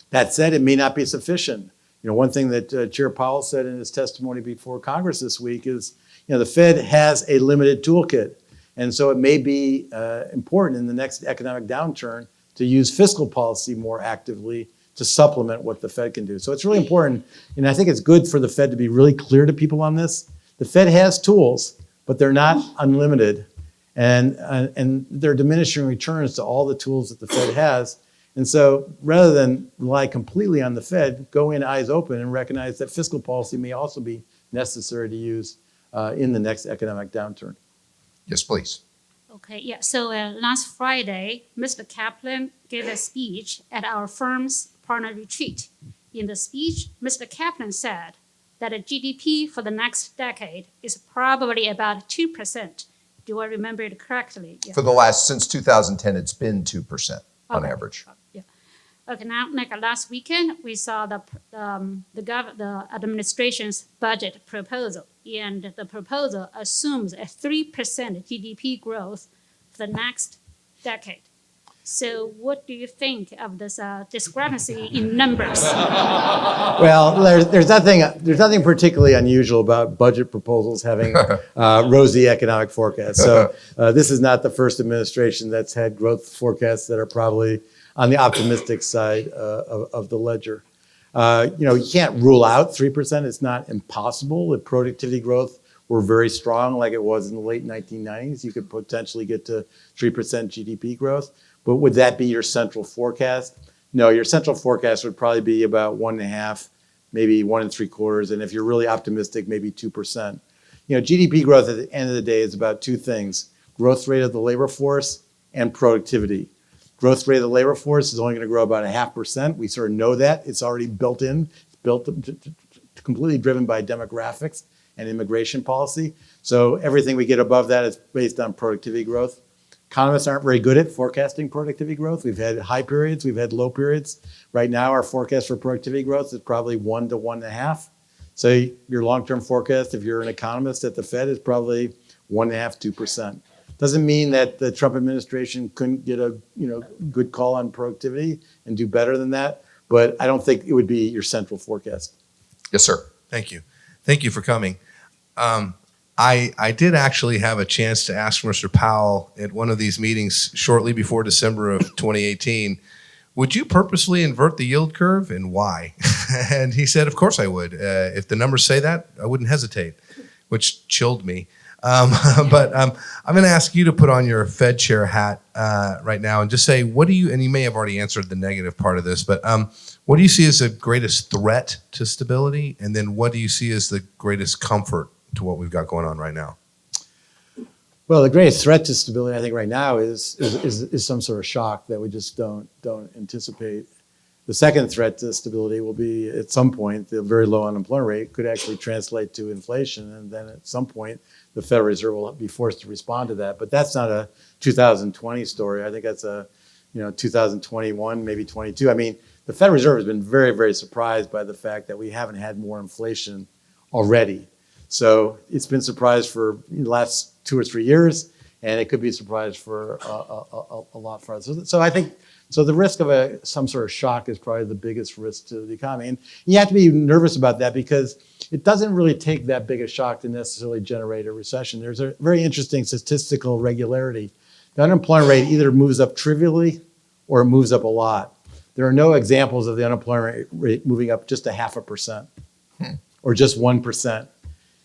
That said, it may not be sufficient. One thing that Chair Powell said in his testimony before Congress this week is, the Fed has a limited toolkit. And so it may be important in the next economic downturn to use fiscal policy more actively to supplement what the Fed can do. So it's really important. And I think it's good for the Fed to be really clear to people on this. The Fed has tools, but they're not unlimited. And they're diminishing returns to all the tools that the Fed has. And so rather than rely completely on the Fed, go in eyes open and recognize that fiscal policy may also be necessary to use in the next economic downturn. Yes, please. Okay, yeah. So last Friday, Mr. Kaplan gave a speech at our firm's partner retreat. In the speech, Mr. Kaplan said that a GDP for the next decade is probably about 2%. Do I remember it correctly? Yeah. Since 2010, it's been 2% on average. Yeah. Okay. Now, last weekend, we saw the administration's budget proposal, and the proposal assumes a 3% GDP growth for the next decade. So, what do you think of this discrepancy in numbers? Well, there's nothing particularly unusual about budget proposals having rosy economic forecasts. So this is not the first administration that's had growth forecasts that are probably on the optimistic side of the ledger. You can't rule out 3%. It's not impossible. If productivity growth were very strong, like it was in the late 1990s, you could potentially get to 3% GDP growth. But would that be your central forecast? No, your central forecast would probably be about 1.5, maybe 1 3/4. And if you're really optimistic, maybe 2%. GDP growth at the end of the day is about two things: growth rate of the labor force and productivity. Growth rate of the labor force is only going to grow about 0.5%. We sort of know that. It's already built in. It's built completely driven by demographics and immigration policy. So everything we get above that is based on productivity growth. Economists aren't very good at forecasting productivity growth. We've had high periods, we've had low periods. Right now, our forecast for productivity growth is probably 1 to 1.5. So your long-term forecast, if you're an economist at the Fed, is probably 1.5, 2%. Doesn't mean that the Trump administration couldn't get a good call on productivity and do better than that, but I don't think it would be your central forecast. Yes, sir. Thank you. Thank you for coming. I did actually have a chance to ask Mr. Powell at one of these meetings shortly before December of 2018, would you purposely invert the yield curve and why? And he said, of course I would. If the numbers say that, I wouldn't hesitate, which chilled me. But I'm going to ask you to put on your Fed chair hat right now and just say, and you may have already answered the negative part of this, but what do you see as the greatest threat to stability? And then what do you see as the greatest comfort to what we've got going on right now? Well, the greatest threat to stability, I think, right now is some sort of shock that we just don't anticipate. The second threat to stability will be, at some point, the very low unemployment rate could actually translate to inflation, and then at some point, the Federal Reserve will be forced to respond to that. But that's not a 2020 story. I think that's a 2021, maybe 22. I mean, the Federal Reserve has been very, very surprised by the fact that we haven't had more inflation already. So it's been surprised for the last 2 or 3 years. and it could be a surprise for a lot for us. So I think, so the risk of some sort of shock is probably the biggest risk to the economy. And you have to be nervous about that because it doesn't really take that big a shock to necessarily generate a recession. There's a very interesting statistical regularity. The unemployment rate either moves up trivially or it moves up a lot. There are no examples of the unemployment rate moving up just 0.5% or just 1%.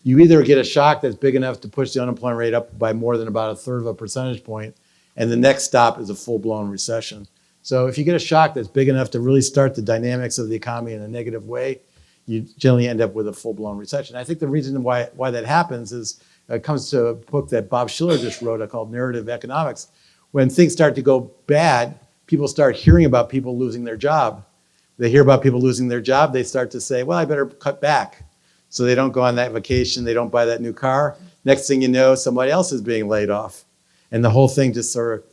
You either get a shock that's big enough to push the unemployment rate up by more than about 1/3 of a percentage point, and the next stop is a full-blown recession. So if you get a shock that's big enough to really start the dynamics of the economy in a negative way, you generally end up with a full-blown recession. I think the reason why that happens is it comes to a book that Bob Shiller just wrote called Narrative Economics. When things start to go bad, people start hearing about people losing their job. They hear about people losing their job, they start to say, well, I better cut back. So they don't go on that vacation, they don't buy that new car. Next thing you know, somebody else is being laid off. And the whole thing just sort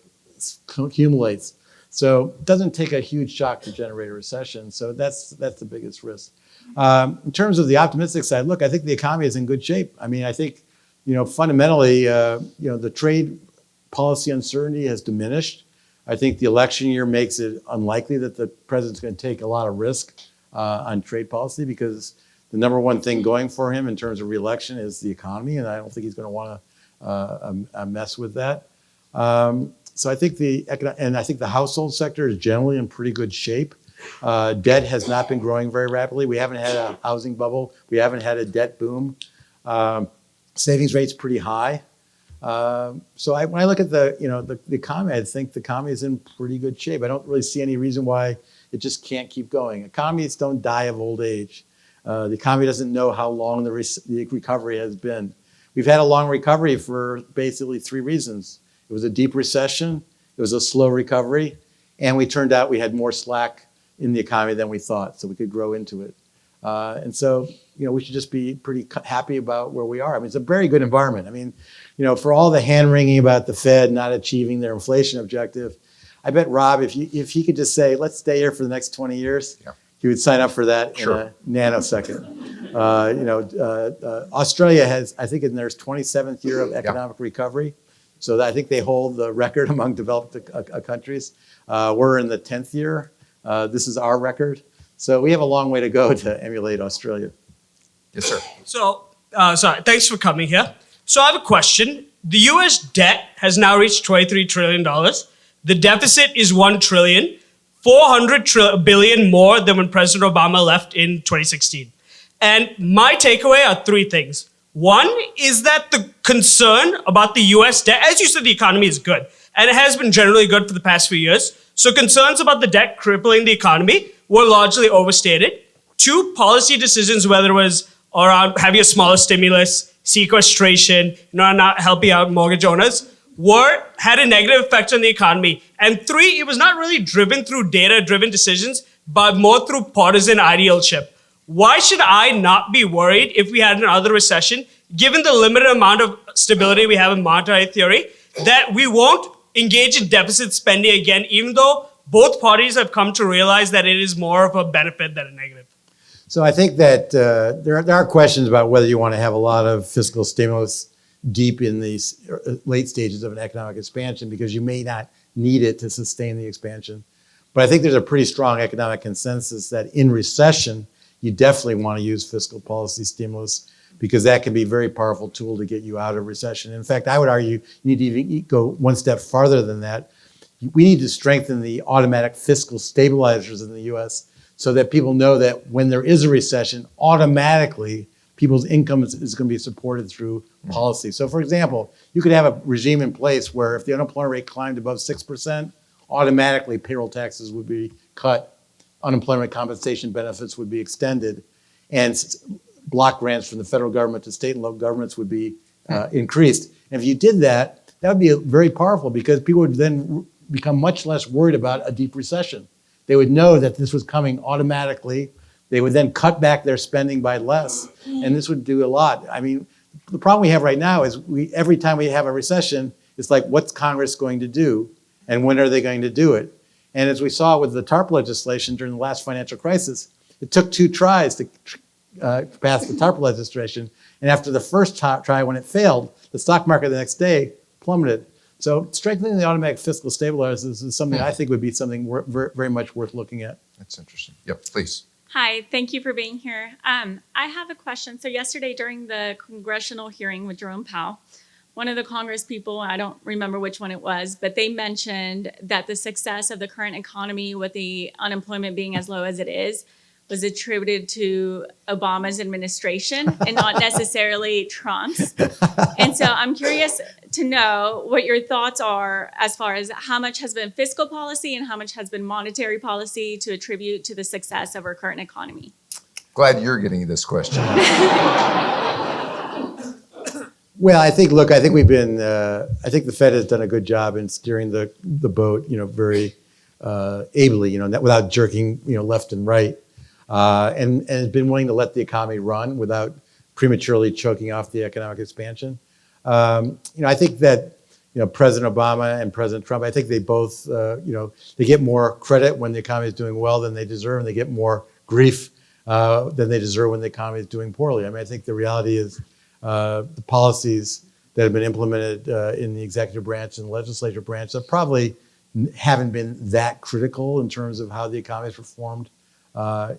of accumulates. So it doesn't take a huge shock to generate a recession. So that's the biggest risk. In terms of the optimistic side, look, I think the economy is in good shape. I mean, I think, fundamentally, the trade policy uncertainty has diminished. I think the election year makes it unlikely that the president's going to take a lot of risk on trade policy because the number one thing going for him in terms of reelection is the economy, and I don't think he's going to want to mess with that. So I think the household sector is generally in pretty good shape. Debt has not been growing very rapidly. We haven't had a housing bubble. We haven't had a debt boom. Savings rate's pretty high. So when I look at the economy, I think the economy is in pretty good shape. I don't really see any reason why it just can't keep going. Economies don't die of old age. The economy doesn't know how long the recovery has been. We've had a long recovery for basically 3 reasons. It was a deep recession, it was a slow recovery, and we turned out we had more slack in the economy than we thought, so we could grow into it. And so, we should just be pretty happy about where we are. I mean, it's a very good environment. I mean, for all the hand-wringing about the Fed not achieving their inflation objective, I bet Rob, if he could just say, let's stay here for the next 20 years, he would sign up for that in a nanosecond. Australia has, I think, in their 27th year of economic recovery. So I think they hold the record among developed countries. We're in the 10th year. This is our record. So we have a long way to go to emulate Australia. Yes, sir. So, sorry, thanks for coming here. So I have a question. The US debt has now reached $23 trillion. The deficit is $1 trillion, 400 billion more than when President Obama left in 2016. And my takeaway are 3 things. One is that the concern about the US debt, as you said, the economy is good, and it has been generally good for the past few years. So concerns about the debt crippling the economy were largely overstated. 2, policy decisions, whether it was around having a smaller stimulus, sequestration, not helping out mortgage owners, had a negative effect on the economy. And 3, it was not really driven through data-driven decisions, but more through partisan idealship. Why should I not be worried if we had another recession, given the limited amount of stability we have in monetary theory, that we won't engage in deficit spending again, even though both parties have come to realize that it is more of a benefit than a negative? So I think that there are questions about whether you want to have a lot of fiscal stimulus deep in these late stages of an economic expansion because you may not need it to sustain the expansion. But I think there's a pretty strong economic consensus that in recession, you definitely want to use fiscal policy stimulus because that can be a very powerful tool to get you out of recession. In fact, I would argue you need to even go one step farther than that. We need to strengthen the automatic fiscal stabilizers in the US so that people know that when there is a recession, automatically people's income is going to be supported through policy. So for example, you could have a regime in place where if the unemployment rate climbed above 6%, automatically payroll taxes would be cut, unemployment compensation benefits would be extended, and block grants from the federal government to state and local governments would be increased. And if you did that, that would be very powerful because people would then become much less worried about a deep recession. They would know that this was coming automatically. They would then cut back their spending by less, and this would do a lot. I mean, the problem we have right now is every time we have a recession, it's like, what's Congress going to do, and when are they going to do it? And as we saw with the TARP legislation during the last financial crisis, it took 2 tries to pass the TARP legislation, and after the first try, when it failed, the stock market the next day plummeted. So strengthening the automatic fiscal stabilizers is something I think would be something very, very much worth looking at. That's interesting. Yep, please. Hi, thank you for being here. I have a question. So yesterday during the congressional hearing with Jerome Powell, one of the Congress people, I don't remember which one it was, but they mentioned that the success of the current economy with the unemployment being as low as it is was attributed to Obama's administration and not necessarily Trump's. And so I'm curious to know what your thoughts are as far as how much has been fiscal policy and how much has been monetary policy to attribute to the success of our current economy. Glad you're getting this question. Well, I think we've been, I think the Fed has done a good job in steering the boat, very ably, without jerking, left and right. And has been willing to let the economy run without prematurely choking off the economic expansion. I think that, President Obama and President Trump, I think they both, they get more credit when the economy is doing well than they deserve, and they get more grief than they deserve when the economy is doing poorly. I mean, I think the reality is the policies that have been implemented in the executive branch and the legislative branch that probably haven't been that critical in terms of how the economy has performed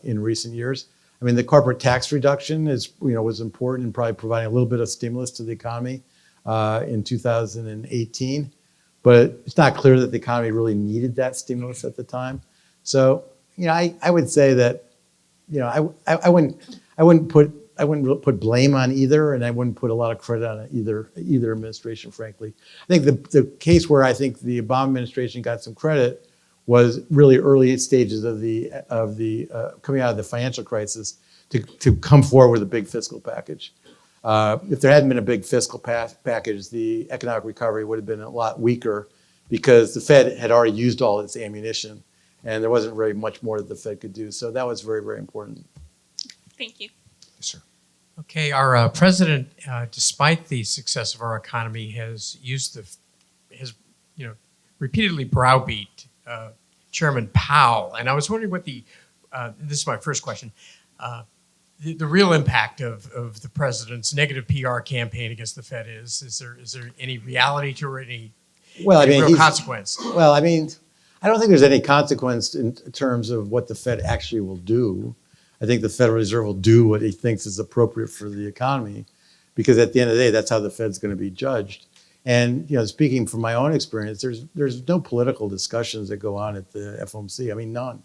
in recent years. I mean, the corporate tax reduction was important in probably providing a little bit of stimulus to the economy in 2018, but it's not clear that the economy really needed that stimulus at the time. So, I would say that, I wouldn't put blame on either, and I wouldn't put a lot of credit on either administration, frankly. I think the case where I think the Obama administration got some credit was really early stages of the coming out of the financial crisis to come forward with a big fiscal package. If there hadn't been a big fiscal package, the economic recovery would have been a lot weaker because the Fed had already used all its ammunition, and there wasn't very much more that the Fed could do. So that was very, very important. Thank you. Yes, sir. Okay, our president, despite the success of our economy, has repeatedly browbeat Chairman Powell, and I was wondering what this is my first question, the real impact of the president's negative PR campaign against the Fed is. Is there any reality to it, any real consequence? Well, I mean, I don't think there's any consequence in terms of what the Fed actually will do. I think the Federal Reserve will do what he thinks is appropriate for the economy, because at the end of the day, that's how the Fed's going to be judged. And speaking from my own experience, there's no political discussions that go on at the FOMC. I mean, none.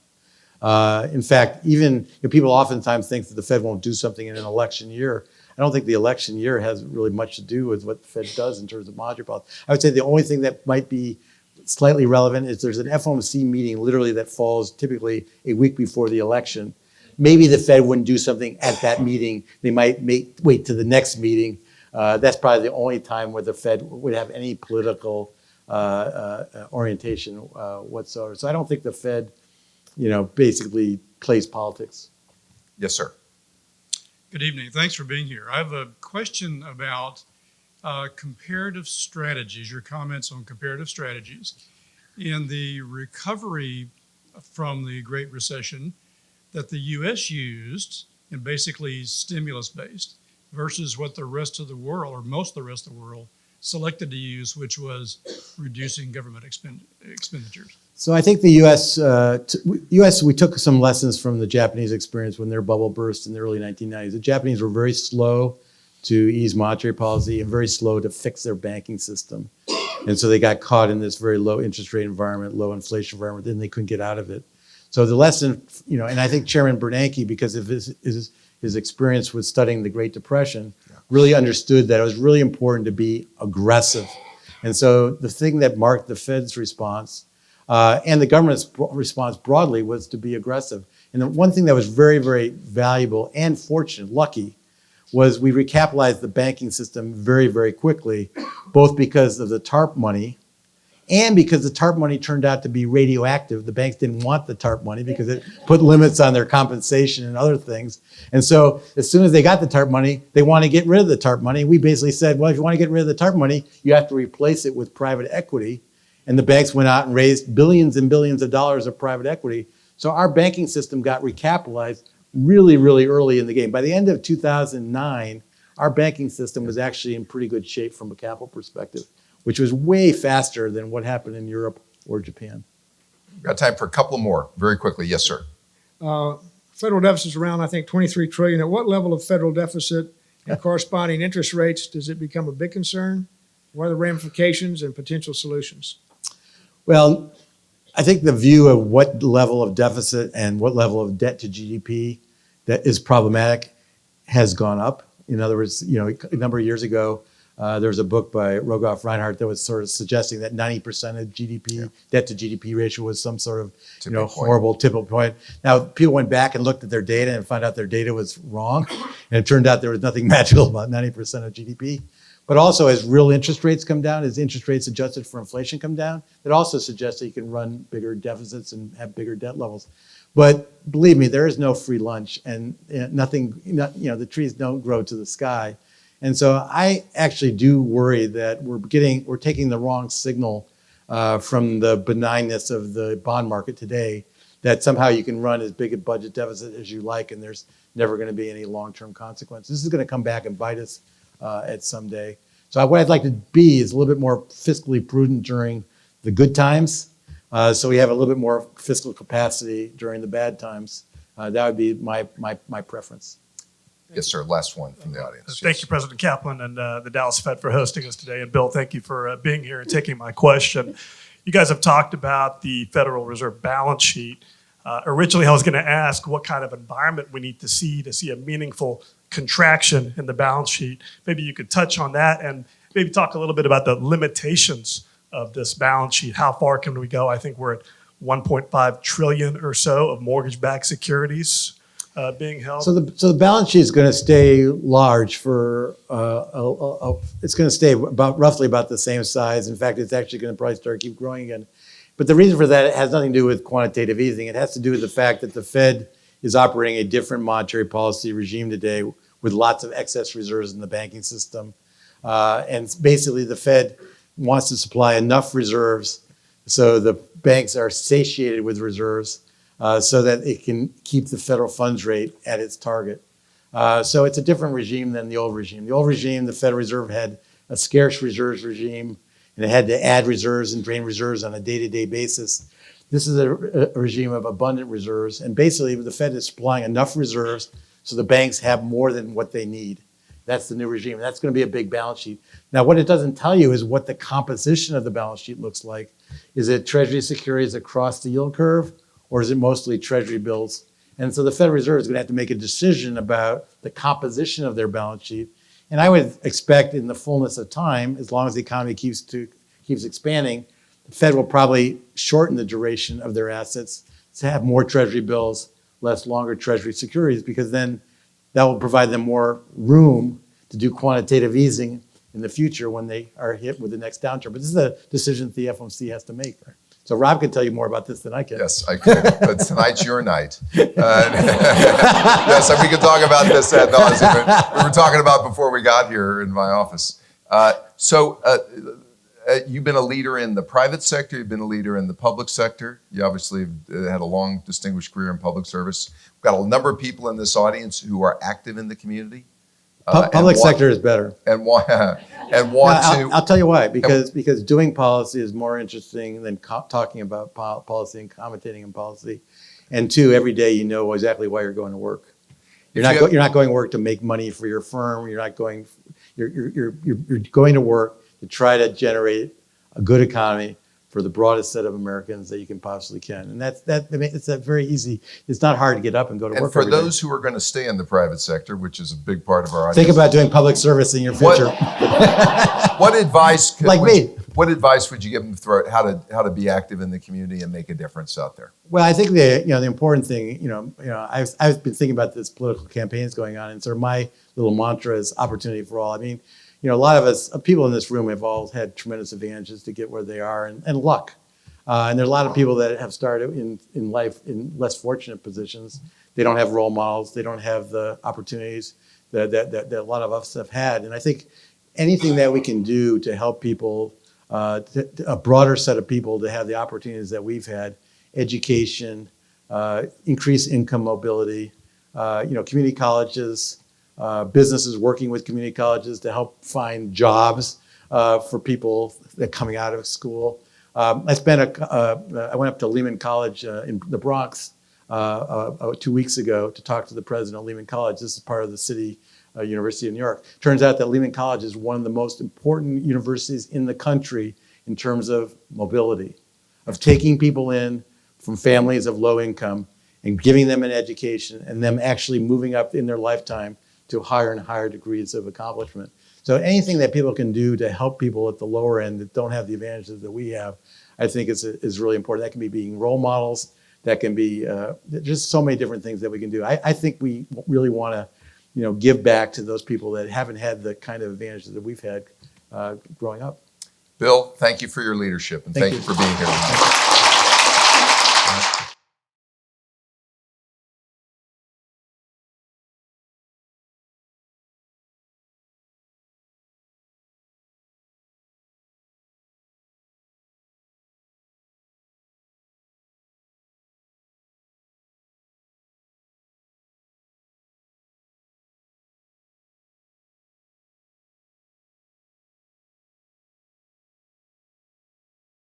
In fact, even people oftentimes think that the Fed won't do something in an election year. I don't think the election year has really much to do with what the Fed does in terms of monetary policy. I would say the only thing that might be slightly relevant is there's an FOMC meeting literally that falls typically a week before the election. Maybe the Fed wouldn't do something at that meeting. They might wait to the next meeting. That's probably the only time where the Fed would have any political orientation whatsoever. So I don't think the Fed, basically plays politics. Yes, sir. Good evening. Thanks for being here. I have a question about comparative strategies, your comments on comparative strategies. In the recovery from the Great Recession that the U.S. used, and basically stimulus-based, versus what the rest of the world, or most of the rest of the world, selected to use, which was reducing government expenditures. So I think the U.S., we took some lessons from the Japanese experience when their bubble burst in the early 1990s. The Japanese were very slow to ease monetary policy and very slow to fix their banking system. And so they got caught in this very low interest rate environment, low inflation environment, and they couldn't get out of it. So the lesson, and I think Chairman Bernanke, because of his experience with studying the Great Depression, really understood that it was really important to be aggressive. And so the thing that marked the Fed's response and the government's response broadly was to be aggressive. And the one thing that was very, very valuable and fortunate, lucky, was we recapitalized the banking system very, very quickly, both because of the TARP money and because the TARP money turned out to be radioactive. The banks didn't want the TARP money because it put limits on their compensation and other things. And so as soon as they got the TARP money, they want to get rid of the TARP money. We basically said, well, if you want to get rid of the TARP money, you have to replace it with private equity. And the banks went out and raised billions and billions of dollars of private equity. So our banking system got recapitalized really, really early in the game. By the end of 2009, our banking system was actually in pretty good shape from a capital perspective. which was way faster than what happened in Europe or Japan. Got time for a couple more, very quickly. Yes, sir. Federal deficit's around, I think, 23 trillion. At what level of federal deficit and corresponding interest rates does it become a big concern? What are the ramifications and potential solutions? Well, I think the view of what level of deficit and what level of debt to GDP that is problematic has gone up. In other words, a number of years ago, there was a book by Rogoff Reinhardt that was sort of suggesting that 90% of GDP, debt to GDP ratio was some sort of horrible tipping point. Now, people went back and looked at their data and found out their data was wrong. And it turned out there was nothing magical about 90% of GDP. But also, as real interest rates come down, as interest rates adjusted for inflation come down, it also suggests that you can run bigger deficits and have bigger debt levels. But believe me, there is no free lunch, and the trees don't grow to the sky. And so I actually do worry that we're taking the wrong signal from the benignness of the bond market today, that somehow you can run as big a budget deficit as you like, and there's never going to be any long-term consequences. This is going to come back and bite us at some day. So what I'd like to be is a little bit more fiscally prudent during the good times, so we have a little bit more fiscal capacity during the bad times. That would be my preference. Yes, sir. Last one from the audience. Thank you, President Kaplan and the Dallas Fed for hosting us today. And Bill, thank you for being here and taking my question. You guys have talked about the Federal Reserve balance sheet. Originally, I was going to ask what kind of environment we need to see a meaningful contraction in the balance sheet. Maybe you could touch on that and maybe talk a little bit about the limitations of this balance sheet. How far can we go? I think we're at 1.5 trillion or so of mortgage-backed securities being held. So the balance sheet is going to stay large for it's going to stay roughly about the same size. In fact, it's actually going to probably keep growing again. But the reason for that has nothing to do with quantitative easing. It has to do with the fact that the Fed is operating a different monetary policy regime today with lots of excess reserves in the banking system. And basically the Fed wants to supply enough reserves so the banks are satiated with reserves so that it can keep the federal funds rate at its target. So it's a different regime than the old regime. The old regime, the Federal Reserve had a scarce reserves regime, and it had to add reserves and drain reserves on a day-to-day basis. This is a regime of abundant reserves, and basically the Fed is supplying enough reserves so the banks have more than what they need. That's the new regime. That's going to be a big balance sheet. Now, what it doesn't tell you is what the composition of the balance sheet looks like. Is it Treasury securities across the yield curve, or is it mostly Treasury bills? And so the Federal Reserve is going to have to make a decision about the composition of their balance sheet. And I would expect in the fullness of time, as long as the economy keeps expanding, the Fed will probably shorten the duration of their assets to have more Treasury bills, less longer Treasury securities, because then that will provide them more room to do quantitative easing in the future when they are hit with the next downturn. But this is a decision the FOMC has to make. So Rob can tell you more about this than I can. Yes, I could, but tonight's your night. Yes, we could talk about this ad nauseam. We were talking about before we got here in my office. You've been a leader in the private sector. You've been a leader in the public sector. You obviously have had a long, distinguished career in public service. We've got a number of people in this audience who are active in the community. Public sector is better. And want to. I'll tell you why. Because doing policy is more interesting than talking about policy and commentating on policy. And two, every day you know exactly why you're going to work. You're not going to work to make money for your firm. You're going to work to try to generate a good economy for the broadest set of Americans that you can possibly can. And it's a very easy, it's not hard to get up and go to work. And for those who are going to stay in the private sector, which is a big part of our audience. Think about doing public service in your future. What advice What advice would you give them for how to be active in the community and make a difference out there? Well, I think the important thing, I've been thinking about this political campaigns going on, and sort of my little mantra is opportunity for all. I mean, a lot of us, people in this room have all had tremendous advantages to get where they are and luck. And there are a lot of people that have started in life in less fortunate positions. They don't have role models. They don't have the opportunities that a lot of us have had. And I think anything that we can do to help people, a broader set of people to have the opportunities that we've had, education, increase income mobility, community colleges, businesses working with community colleges to help find jobs for people coming out of school. I went up to Lehman College in the Bronx 2 weeks ago to talk to the president of Lehman College. This is part of the city University of New York. Turns out that Lehman College is one of the most important universities in the country in terms of mobility, of taking people in from families of low income and giving them an education and them actually moving up in their lifetime to higher and higher degrees of accomplishment. So anything that people can do to help people at the lower end that don't have the advantages that we have, I think is really important. That can be being role models. That can be just so many different things that we can do. I think we really want to, give back to those people that haven't had the kind of advantages that we've had growing up. Bill, thank you for your leadership and thank you for being here tonight.